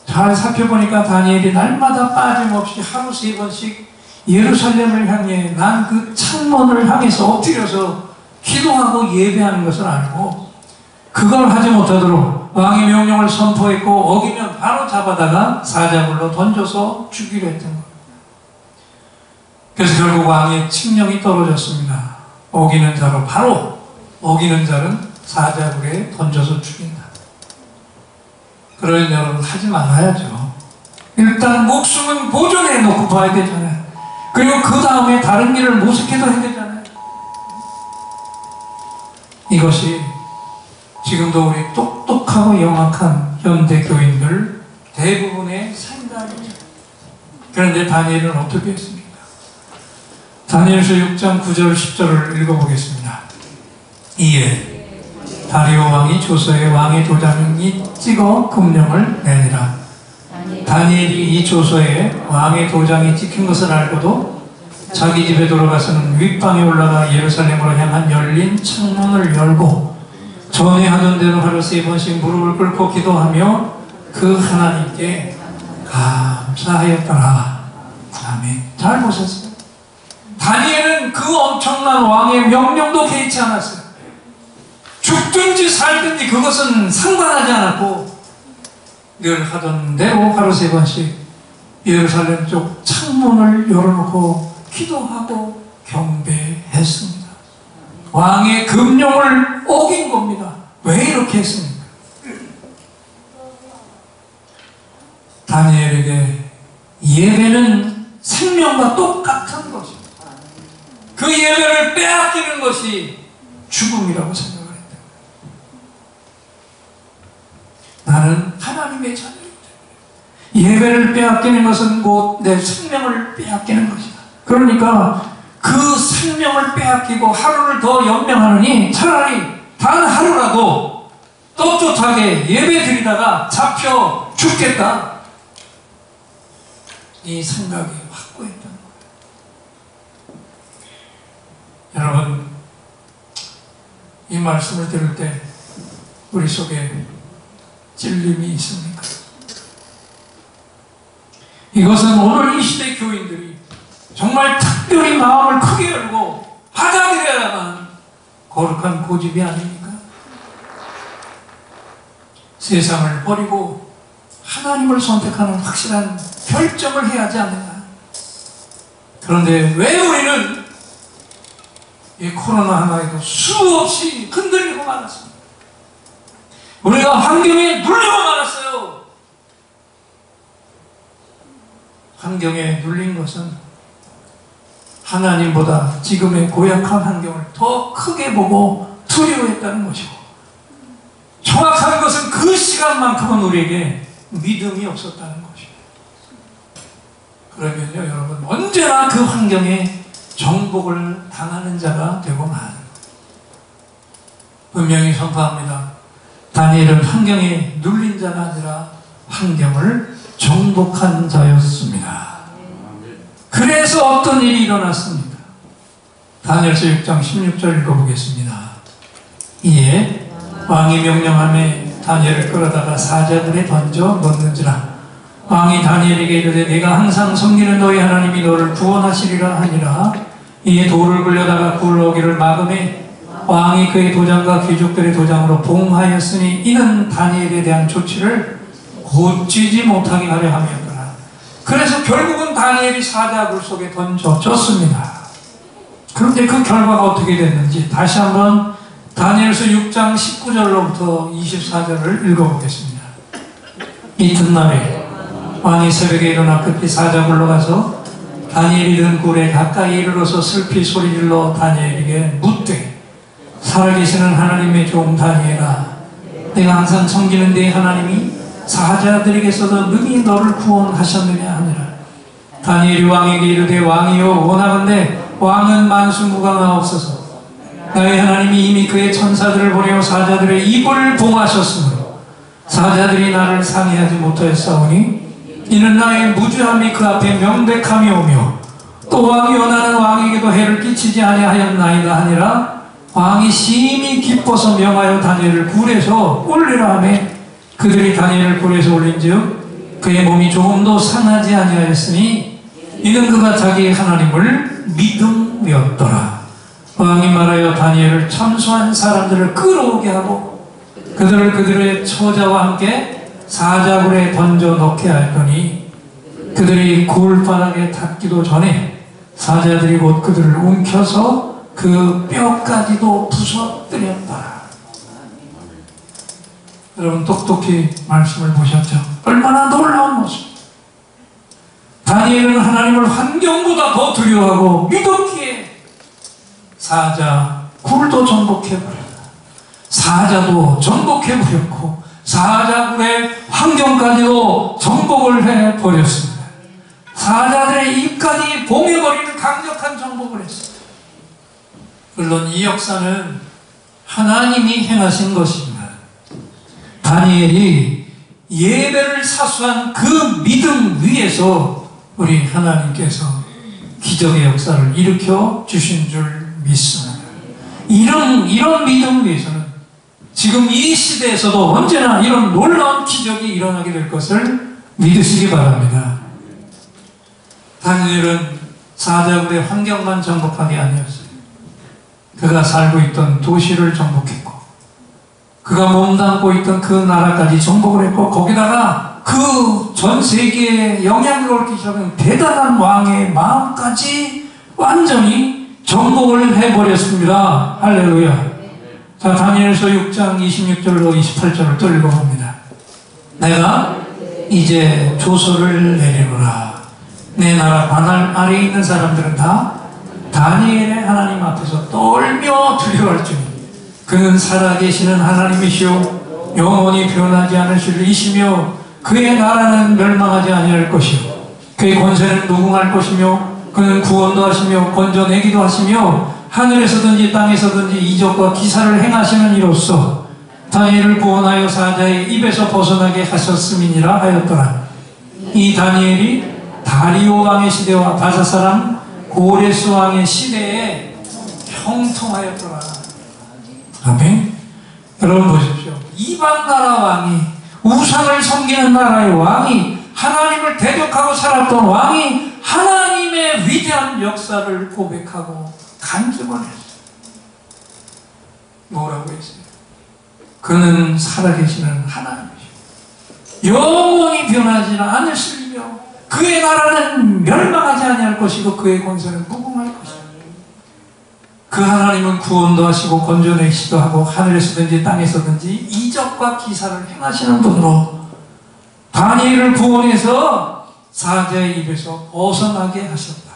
잘 살펴보니까 다니엘이 날마다 빠짐없이 하루 3번씩 예루살렘을 향해 난 그 창문을 향해서 엎드려서 기도하고 예배하는 것을 알고 그걸 하지 못하도록 왕의 명령을 선포했고 어기면 바로 잡아다가 사자굴로 던져서 죽이려 했던 거예요. 그래서 결국 왕의 칙령이 떨어졌습니다. 어기는 자로 바로 어기는 자는 사자굴에 던져서 죽인다. 그러니 여러분 하지 말아야죠. 일단 목숨은 보존해 놓고 봐야 되잖아요. 그리고 그 다음에 다른 일을 모색해도 해야 되잖아요. 이것이 지금도 우리 똑똑하고 영악한 현대 교인들 대부분의 생각이죠. 그런데 다니엘은 어떻게 했습니까? 다니엘서 6장 9절 10절을 읽어보겠습니다. 이에 다리오 왕이 조서에 왕의 도장이 찍어 금령을 내니라. 다니엘이 이 조서에 왕의 도장이 찍힌 것을 알고도 자기 집에 돌아가서는 윗방에 올라가 예루살렘으로 향한 열린 창문을 열고 전에 하던 대로 하루 3번씩 무릎을 꿇고 기도하며 그 하나님께 감사하였더라. 아멘. 잘 보셨어요? 다니엘은 그 엄청난 왕의 명령도 개의치 않았어요. 죽든지 살든지 그것은 상관하지 않았고 늘 하던 대로 하루 3번씩 예루살렘 쪽 창문을 열어놓고 기도하고 경배했습니다. 왕의 금령을 어긴 겁니다. 왜 이렇게 했습니까? 다니엘에게 예배는 생명과 똑같은 것입니다. 그 예배를 빼앗기는 것이 죽음이라고 생각을 했다. 나는 하나님의 자녀이기 때문에 예배를 빼앗기는 것은 곧 내 생명을 빼앗기는 것이다. 그러니까 그 생명을 빼앗기고 하루를 더 연명하느니 차라리 단 하루라도 떳떳하게 예배 드리다가 잡혀 죽겠다. 이 생각이 확고했다는 거예요. 여러분, 이 말씀을 들을 때 우리 속에 찔림이 있습니까? 이것은 오늘 이 시대 교인들이 정말 특별히 마음을 크게 열고 받아들여야만 거룩한 고집이 아닙니까? 세상을 버리고 하나님을 선택하는 확실한 결정을 해야 하지 않는가? 그런데 왜 우리는 이 코로나 하나에도 수없이 흔들리고 말았습니다. 우리가 환경에 눌리고 말았어요. 환경에 눌린 것은 하나님보다 지금의 고약한 환경을 더 크게 보고 두려워했다는 것이고, 정확한 것은 그 시간만큼은 우리에게 믿음이 없었다는 것입니다. 그러면요, 여러분, 언제나 그 환경에 정복을 당하는 자가 되고 마는 거예요. 분명히 선포합니다. 다니엘은 환경에 눌린 자가 아니라 환경을 정복한 자였습니다. 그래서 어떤 일이 일어났습니까? 다니엘서 6장 16절 읽어보겠습니다. 이에 왕이 명령하며 다니엘을 끌어다가 사자들에 던져 넣는지라. 왕이 다니엘에게 이르되 내가 항상 섬기는 너희 하나님이 너를 구원하시리라 하니라. 이에 돌을 굴려다가 굴러오기를 막음에 왕이 그의 도장과 귀족들의 도장으로 봉하였으니 이는 다니엘에 대한 조치를 고치지 못하게 하려 함이었더라. 그래서 결국은 다니엘이 사자굴 속에 던져졌습니다. 그런데 그 결과가 어떻게 됐는지 다시 한번 다니엘서 6장 19절로부터 24절을 읽어보겠습니다. 이튿날에 왕이 새벽에 일어나 급히 사자굴로 가서 다니엘이 든 굴에 가까이 이르러서 슬피 소리질러 다니엘에게 묻되 살아계시는 하나님의 종 다니엘아, 내가 항상 섬기는 네 하나님이 사자들에게서도 능히 너를 구원하셨느냐 하니라. 다니엘이 왕에게 이르되 왕이여 원하건대 왕은 만수무강하옵소서. 나의 하나님이 이미 그의 천사들을 보내어 사자들의 입을 봉하셨으므로 사자들이 나를 상해하지 못하였사오니 이는 나의 무죄함이 그 앞에 명백함이 오며 또 왕이여 나는 왕에게도 해를 끼치지 아니하였나이다 하니라. 왕이 심히 기뻐서 명하여 다니엘을 굴에서 올리라 하며 그들이 다니엘을 굴에서 올린즉 그의 몸이 조금도 상하지 아니하였으니 이는 그가 자기 하나님을 믿음이었더라. 왕이 말하여 다니엘을 참수한 사람들을 끌어오게 하고 그들을 그들의 처자와 함께 사자굴에 던져 넣게 하였더니 그들이 굴바닥에 닿기도 전에 사자들이 곧 그들을 움켜서 그 뼈까지도 부서뜨렸다. 여러분 똑똑히 말씀을 보셨죠? 얼마나 놀라운 모습. 다니엘은 하나님을 환경보다 더 두려워하고 믿었기에 사자 굴도 정복해버렸다. 사자도 정복해버렸고 사자굴의 환경까지도 정복을 해버렸습니다. 사자들의 입까지 봉해버리는 강력한 정복을 했습니다. 물론 이 역사는 하나님이 행하신 것입니다. 다니엘이 예배를 사수한 그 믿음 위에서 우리 하나님께서 기적의 역사를 일으켜 주신 줄 믿습니다. 이런 믿음 위해서는 지금 이 시대에서도 언제나 이런 놀라운 기적이 일어나게 될 것을 믿으시기 바랍니다. 다니엘은 사자굴의 환경만 정복한 게 아니었어요. 그가 살고 있던 도시를 정복했고, 그가 몸담고 있던 그 나라까지 정복을 했고, 거기다가 그 전 세계에 영향력을 끼치는 대단한 왕의 마음까지 완전히 정복을 해버렸습니다. 할렐루야. 자, 다니엘서 6장 26절로 28절을 또 읽어봅니다. 내가 이제 조서를 내리노라. 내 나라 관할 아래에 있는 사람들은 다 다니엘의 하나님 앞에서 떨며 두려워할지니 그는 살아계시는 하나님이시오 영원히 변하지 않으실 이시며 그의 나라는 멸망하지 아니할 것이요 그의 권세는 무궁할 것이며 그는 구원도 하시며 건져내기도 하시며 하늘에서든지 땅에서든지 이적과 기사를 행하시는 이로써 다니엘을 구원하여 사자의 입에서 벗어나게 하셨음이니라 하였더라. 이 다니엘이 다리오 왕의 시대와 바사 사람 고레스 왕의 시대에 형통하였더라. 아멘. 여러분 보십시오. 이방 나라 왕이, 우상을 섬기는 나라의 왕이, 하나님을 대적하고 살았던 왕이 하나님의 위대한 역사를 고백하고 간증을 했어요. 뭐라고 했어요? 그는 살아계시는 하나님이시오 영원히 변하지 않으시며 그의 나라는 멸망하지 아니할 것이고 그의 권세는 무궁할 것이다. 그 하나님은 구원도 하시고 건져내시기도 하고 하늘에서든지 땅에서든지 이적과 기사를 행하시는 분으로 다니엘을 구원해서 사자의 입에서 벗어나게 하셨다.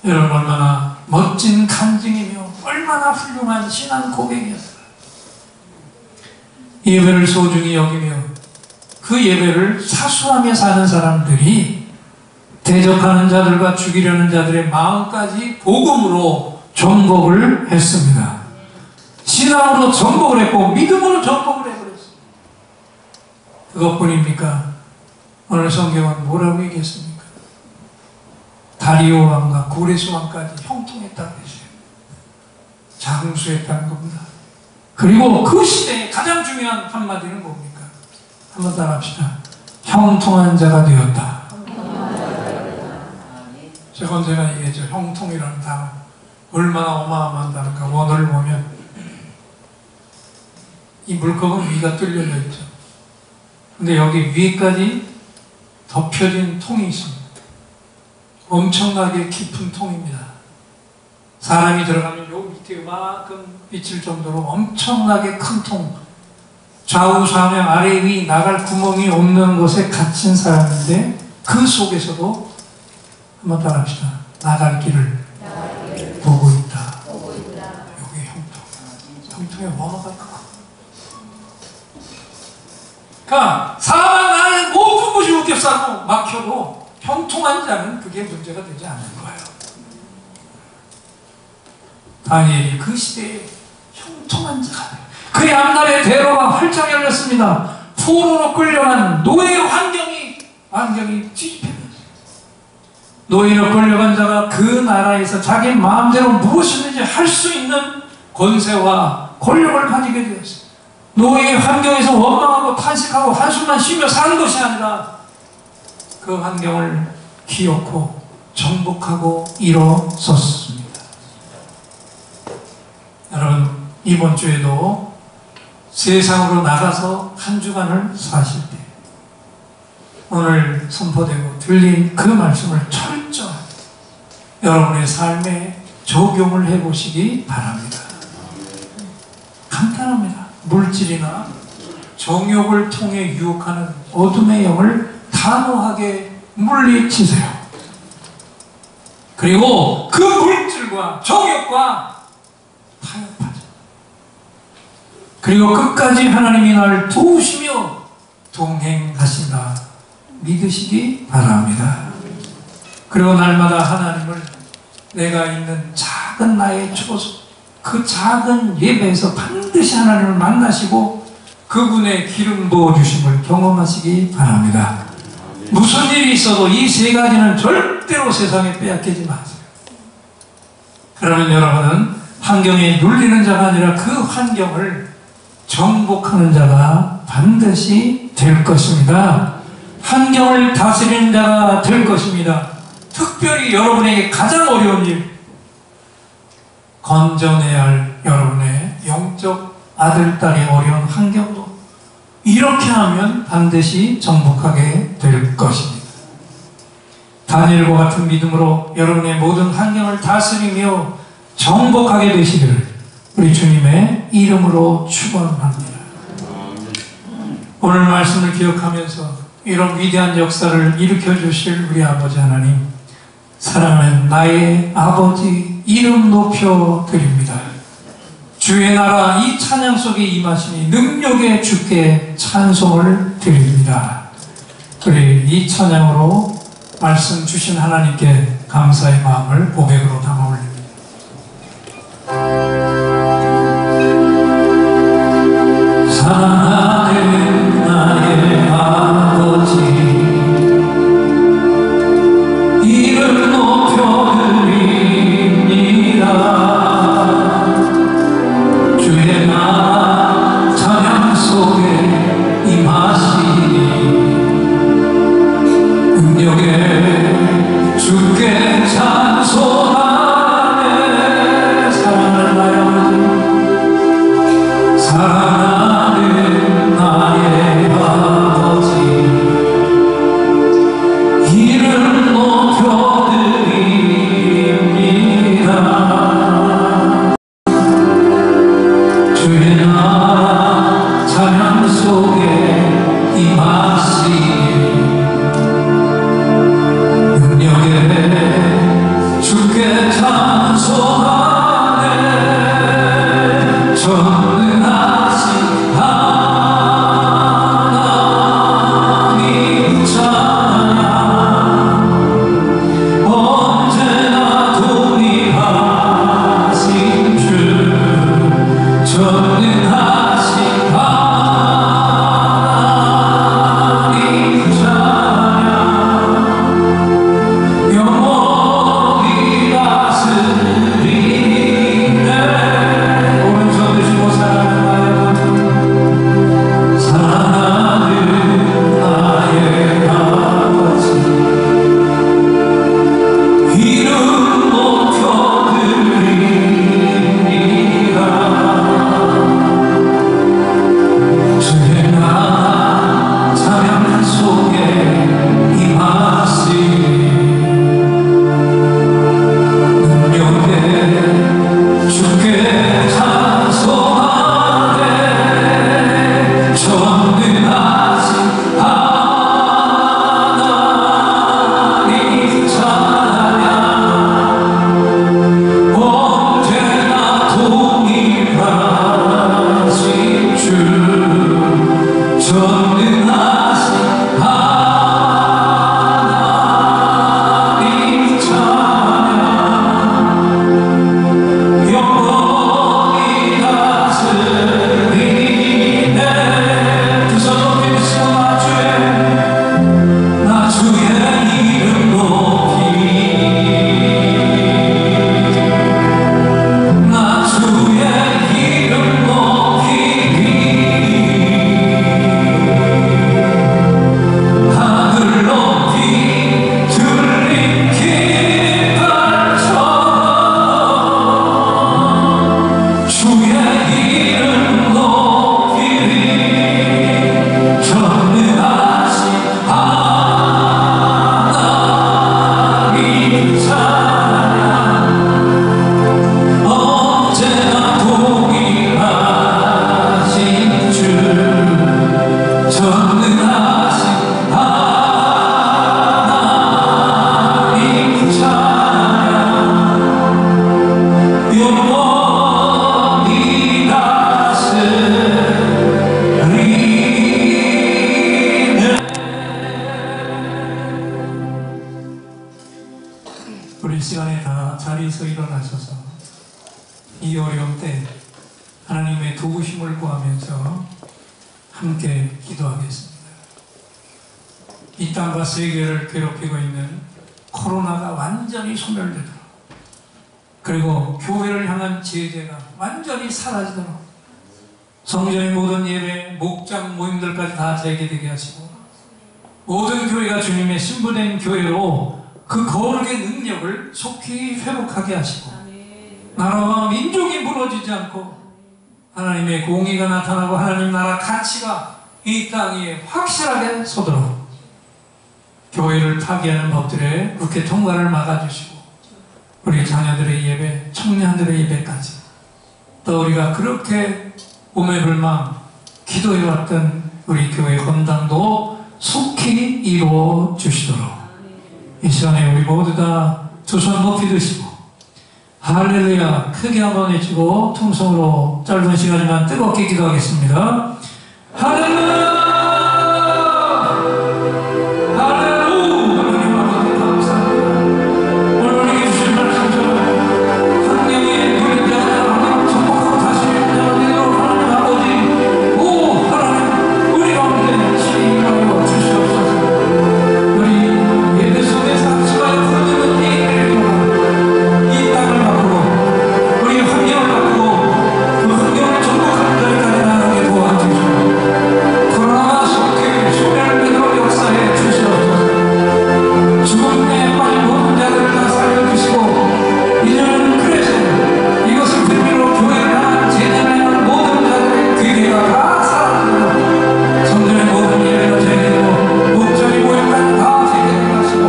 여러분 얼마나 멋진 간증이며 얼마나 훌륭한 신앙 고백이었어요. 예배를 소중히 여기며 그 예배를 사수하며 사는 사람들이 대적하는 자들과 죽이려는 자들의 마음까지 복음으로 정복을 했습니다. 신앙으로 정복을 했고 믿음으로 정복을 해버렸어요. 그것뿐입니까? 오늘 성경은 뭐라고 얘기했습니까? 다리오 왕과 고레스 왕까지 형통했다고 했어요. 장수했다는 겁니다. 그리고 그 시대에 가장 중요한 한마디는 뭡니까? 한번 따라합시다. 형통한 자가 되었다. 제가 언제나 얘기했죠. 형통이라는 단어 얼마나 어마어마한 단어인가. 원어를 보면 이 물컵은 위가 뚫려 있죠. 근데 여기 위에까지 덮여진 통이 있습니다. 엄청나게 깊은 통입니다. 사람이 들어가면 요 밑에 요만큼 비칠 정도로 엄청나게 큰 통. 좌우 좌명 아래 위 나갈 구멍이 없는 곳에 갇힌 사람인데 그 속에서도 한번 따라합시다. 나갈 길을 보고 있다. 여기 형통. 형통의 원어가 크고. 그러니까 사망 나는 모든 곳이 웃겨싸고 막혀도 형통한 자는 그게 문제가 되지 않는 거예요. 다니엘이 그 시대에 형통한 자가 돼요. 그의 앞날의 대로가 활짝 열렸습니다. 포로로 끌려간 노예의 환경이 뒤집혀졌어요. 노예로 끌려간 자가 그 나라에서 자기 마음대로 무엇이든지 할 수 있는 권세와 권력을 가지게 되었어요. 노예의 환경에서 원망하고 탄식하고 한숨만 쉬며 사는 것이 아니라 그 환경을 기어코 정복하고 일어섰습니다. 여러분 이번 주에도 세상으로 나가서 한 주간을 사실 때 오늘 선포되고 들린 그 말씀을 철저하게 여러분의 삶에 적용을 해보시기 바랍니다. 간단합니다. 물질이나 정욕을 통해 유혹하는 어둠의 영을 단호하게 물리치세요. 그리고 그 물질과 정욕과 타협하죠. 그리고 끝까지 하나님이 나를 도우시며 동행하신다 믿으시기 바랍니다. 그리고 날마다 하나님을 내가 있는 작은 나의 초소 그 작은 예배에서 반드시 하나님을 만나시고 그분의 기름 부어주심을 경험하시기 바랍니다. 무슨 일이 있어도 이 세 가지는 절대 절대로 세상에 빼앗기지 마세요. 그러면 여러분은 환경에 눌리는 자가 아니라 그 환경을 정복하는 자가 반드시 될 것입니다. 환경을 다스리는 자가 될 것입니다. 특별히 여러분에게 가장 어려운 일, 건져내야 할 여러분의 영적 아들, 딸의 어려운 환경도 이렇게 하면 반드시 정복하게 될 것입니다. 다니엘과 같은 믿음으로 여러분의 모든 환경을 다스리며 정복하게 되시기를 우리 주님의 이름으로 축원합니다. 오늘 말씀을 기억하면서 이런 위대한 역사를 일으켜 주실 우리 아버지 하나님, 사랑하는 나의 아버지 이름 높여 드립니다. 주의 나라 이 찬양 속에 임하시니 능력의 주께 찬송을 드립니다. 우리 이 찬양으로 말씀 주신 하나님께 감사의 마음을 고백으로 담아 올립니다. 사랑하는 나의 아버지 이름 높여 드립니다. 주의 나라 찬양 속에 임하시니 능력의 주께 찬송하네. 사랑하는 나의 아버지, 사랑하는 나의 아버지 이름 높여 드립니다. 주의 나라 찬양 속에 임하시니 주께 찬송하네. 전능하신 하나님 찬양 언제나 동일하신 주 전능하신 하나님 찬양 영원히 다스리네. 오른손 드시고 사랑하는 나의 아버지 이름 높여 드립니다. 주의 나라 찬양 속에 임하시니 주께 찬송하네. 전능하신 하나님 찬양 언제나 동일하신 주 전능하신 하나님 찬양 영원히 다스리네. 두 손 높이 드시고 나 주의 이름 높이 나 주의 이름 높이 하늘 높이 들린 깃발처럼 주의 이름 높이리. 전능하신 하나님 찬양 언제나 동일하신 주 전능하신 하나님 찬양 영원히 다스리네. 우리 시간에 다 자리에서 일어나셔서 이 어려운 때 하나님의 도우심을 구하면서 함께 기도하겠습니다. 이 땅과 세계를 괴롭히고 있는 코로나가 완전히 소멸되도록, 그리고 교회를 향한 제재가 완전히 사라지도록, 성전의 모든 예배, 목장 모임들까지 다 재개되게 하시고, 모든 교회가 주님의 신부된 교회로 그 거룩의 능력을 속히 회복하게 하시고, 나라와 민족이 무너지지 않고 하나님의 공의가 나타나고 하나님 나라 가치가 이 땅 위에 확실하게 서도록 교회를 파괴하는 법들의 국회 통과를 막아주시고, 우리 자녀들의 예배, 청년들의 예배까지, 또 우리가 그렇게 오매불망 기도해왔던 우리 교회 헌당도 속히 이루어 주시도록, 이 시간에 우리 모두 다 두 손 높이 드시고 할렐루야 크게 한번 외치고 통성으로 짧은 시간이지만 뜨겁게 기도하겠습니다. 할렐루야, 할렐루야. 하나님 아버지 감사합니다. 오늘 우리에게 주신 말씀처럼 환경에 누린 자가 하나님 정복하고 다시 내려오는 하나님 아버지, 오 하나님 우리 가운데 치유하여 주시옵소서. 우리 예배 속에서 함께하여 부르는 이 땅을 바꾸고 우리 환경을 바꾸고 그 환경을 정복하는 자리까지 나가게 도와주시고, 코로나가 속히 소멸되도록 역사해 주시옵소서. 죽음에 빠진 모든 자들을 다 살려주시고, 이제는 그래서 이것을 빌미로 교회를 향한 제대를 향한 모든 자들의 괴계가 다 사라지고, 성전의 모든 예배가 제대로 목전이 모임까지 다 제대로 하시고,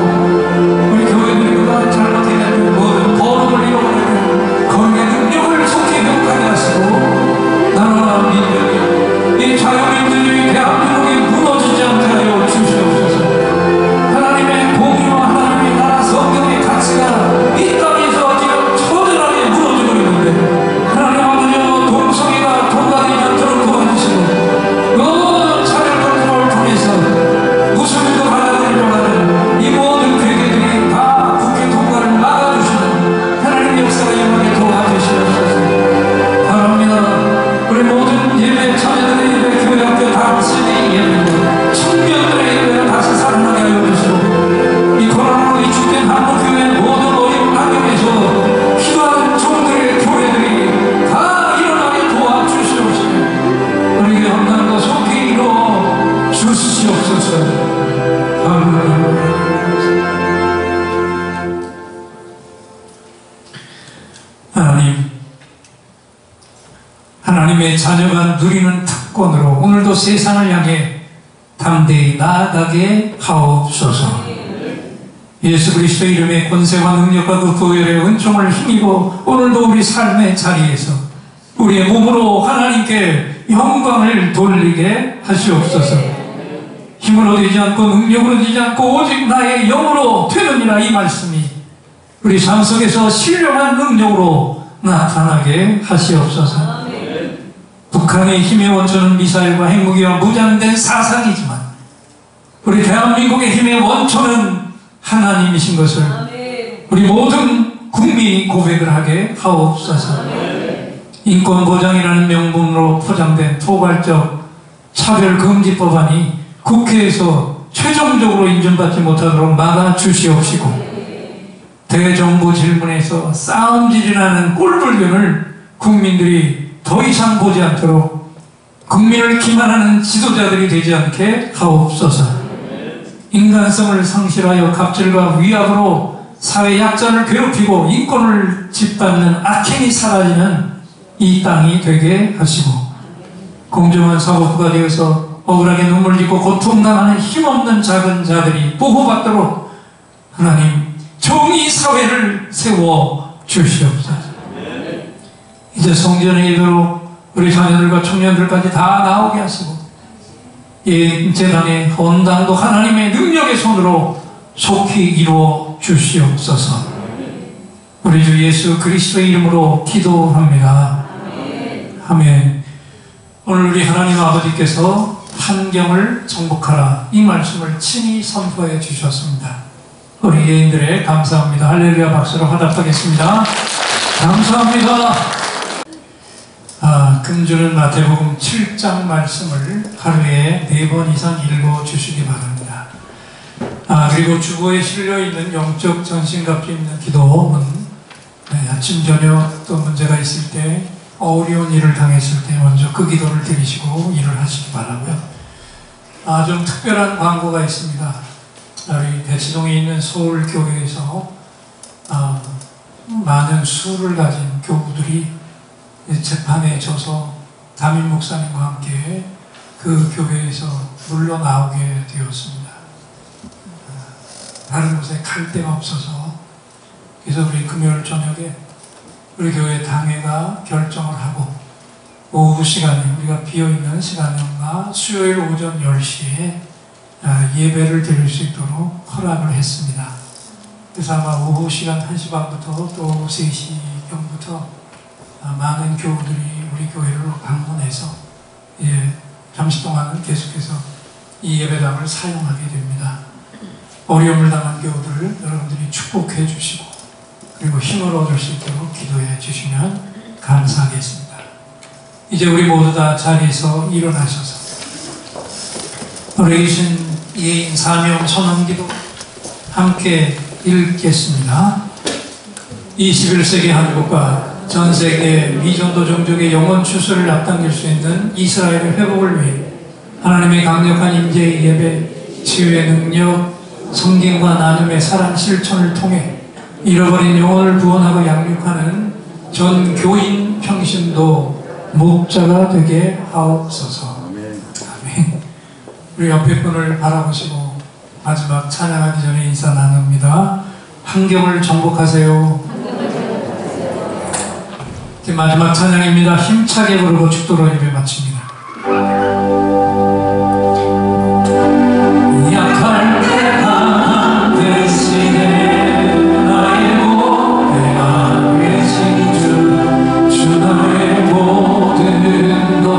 우리 교회들이 그동안 잘못해낸 모든 거룩을 이루어내는 거룩의 능력을 속히 회복하게 하시고, 나라와 민족이 이 자유민주주의 대한민국이 무너지지 않게 하여 주시옵소서. 하나님의 공의와 하나님의 나라 성경의 가치가 이 땅에서 지금 처절하게 무너지고 있는데, 하나님 아버지여 동성애가 통과되지 않도록 도와주시고, 모든 차별 컨트롤을 통해서 무슬림도 받아들이려고 하는 이 모든 괴계들이 다 국회 통과를 막아주시는 하나님의 역사가 임하게 도와주시옵소서. 바랍니다. 우리 모든 예배 자녀들의 예배, 교회 학교 단체의 예배, 청년들의 예배를 다시 살아나게 하여 주시고, 이 코로나로 위축된 한국교회의 모든 어려운 환경에서 기도하는 종들의 교회들이 다 일어나게 도와주시옵시고, 우리에게 헌당도 속히 이루어 주시옵소서. 아멘. 하나님, 하나님의 자녀가 누리는 특권으로 오늘도 세상을 향해 담대히 나아가게 하옵소서. 예수 그리스도의 이름의 권세와 능력과 그 보혈의 은총을 힘입어 오늘도 우리 삶의 자리에서 우리의 몸으로 하나님께 영광을 돌리게 하시옵소서. 힘으로 되지 않고 능력으로 되지 않고 오직 나의 영으로 되느니라, 이 말씀이 우리 삶 속에서 신령한 능력으로 나타나게 하시옵소서. 북한의 힘의 원천은 미사일과 핵무기와 무장된 사상이지만 우리 대한민국의 힘의 원천은 하나님이신 것을 우리 모든 국민이 고백을 하게 하옵소서. 인권보장이라는 명분으로 포장된 포괄적 차별금지법안이 국회에서 최종적으로 인정받지 못하도록 막아주시옵시고, 대정부 질문에서 싸움질이라는 꼴불견을 국민들이 더 이상 보지 않도록 국민을 기만하는 지도자들이 되지 않게 하옵소서. 인간성을 상실하여 갑질과 위압으로 사회 약자를 괴롭히고 인권을 짓밟는 악행이 사라지는 이 땅이 되게 하시고, 공정한 사법부가 되어서 억울하게 눈물 짓고 고통당하는 힘없는 작은 자들이 보호받도록 하나님 정의 사회를 세워 주시옵소서. 이제 성전의 예배로 우리 자녀들과 청년들까지 다 나오게 하시고, 이 재단의 헌당도 하나님의 능력의 손으로 속히 이루어 주시옵소서. 우리 주 예수 그리스도의 이름으로 기도합니다. 아멘. 오늘 우리 하나님 아버지께서 환경을 정복하라, 이 말씀을 친히 선포해 주셨습니다. 우리 예인들의 감사합니다. 할렐루야 박수로 화답하겠습니다. 감사합니다. 금주는 마태복음 7장 말씀을 하루에 4번 이상 읽어 주시기 바랍니다. 그리고 주보에 실려있는 영적 전신갑주 있는 기도문, 아침 저녁 또 문제가 있을 때, 어려운 일을 당했을 때 먼저 그 기도를 드리시고 일을 하시기 바라고요. 좀 특별한 광고가 있습니다. 우리 대치동에 있는 서울교회에서 많은 수를 가진 교우들이 재판에 져서 담임 목사님과 함께 그 교회에서 물러나오게 되었습니다. 다른 곳에 갈 데가 없어서, 그래서 우리 금요일 저녁에 우리 교회 당회가 결정을 하고 오후 시간에 우리가 비어있는 시간과 수요일 오전 10시에 예배를 드릴 수 있도록 허락을 했습니다. 그래서 아마 오후 시간 1시 반부터 또 오후 3시경부터 많은 교우들이 우리 교회로 방문해서 잠시 동안은 계속해서 이 예배당을 사용하게 됩니다. 어려움을 당한 교우들 여러분들이 축복해 주시고 그리고 힘을 얻을 수 있도록 기도해 주시면 감사하겠습니다. 이제 우리 모두 다 자리에서 일어나셔서 어레이신 예인 사명 선언기도 함께 읽겠습니다. 21세기 한국과 전 세계 미전도 종족의 영원 추수를 앞당길 수 있는 이스라엘의 회복을 위해 하나님의 강력한 임재의 예배, 치유의 능력, 성김과 나눔의 사랑 실천을 통해 잃어버린 영혼을 구원하고 양육하는 전 교인 평신도 목자가 되게 하옵소서. 아멘. 우리 옆에 분을 바라보시고 마지막 찬양하기 전에 인사 나눕니다. 환경을 정복하세요. 마지막 찬양입니다. 힘차게 부르고 축도로 예배 마칩니다. 약할 때가 대신에 나의 모태가 되신 주 나의 모든 것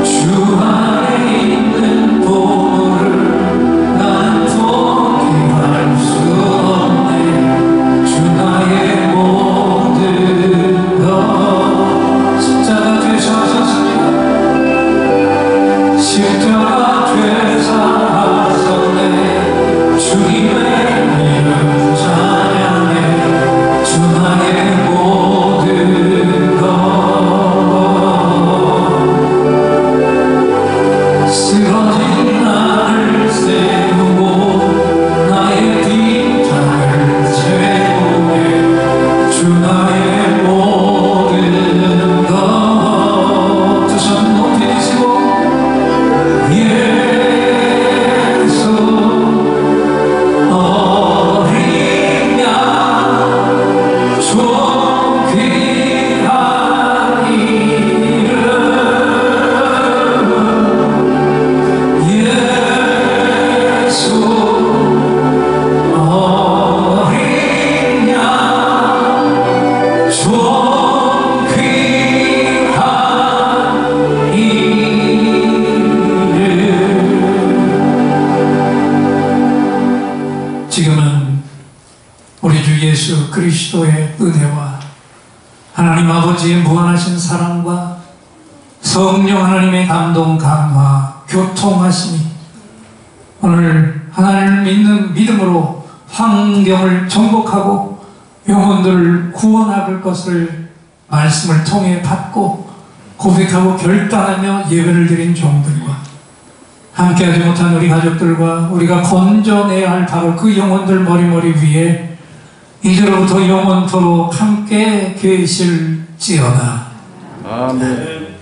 주 안에 있는 보물을 난 포기할 수 없네. 주 나의 모든 것 십자가 되셨습니다. 십자가 되사하셨네. 주님의 이름 찬양해. 주 나의 모든 것 쓰러진 나를 세우고 나의 뒷장을 채우네. 주 나의 모든 것 두 손 높이 드시고 예수 어린 양 좀 귀한 이름 예수 어린 양 좀 귀한 이름. 지금은 우리 주 예수 그리스도의 은혜와 하나님 아버지의 무한하신 사랑과 성령 하나님의 감동 감화 교통하심이 오늘 하나님을 믿는 믿음으로 환경을 정복하고 영혼들을 구원할 것을 말씀을 통해 받고 고백하고 결단하며 예배를 드린 종들과 함께하지 못한 우리 가족들과 우리가 건져내야 할 바로 그 영혼들 머리머리 위에 이제로부터 영원토록 함께 계실지어다. 아멘.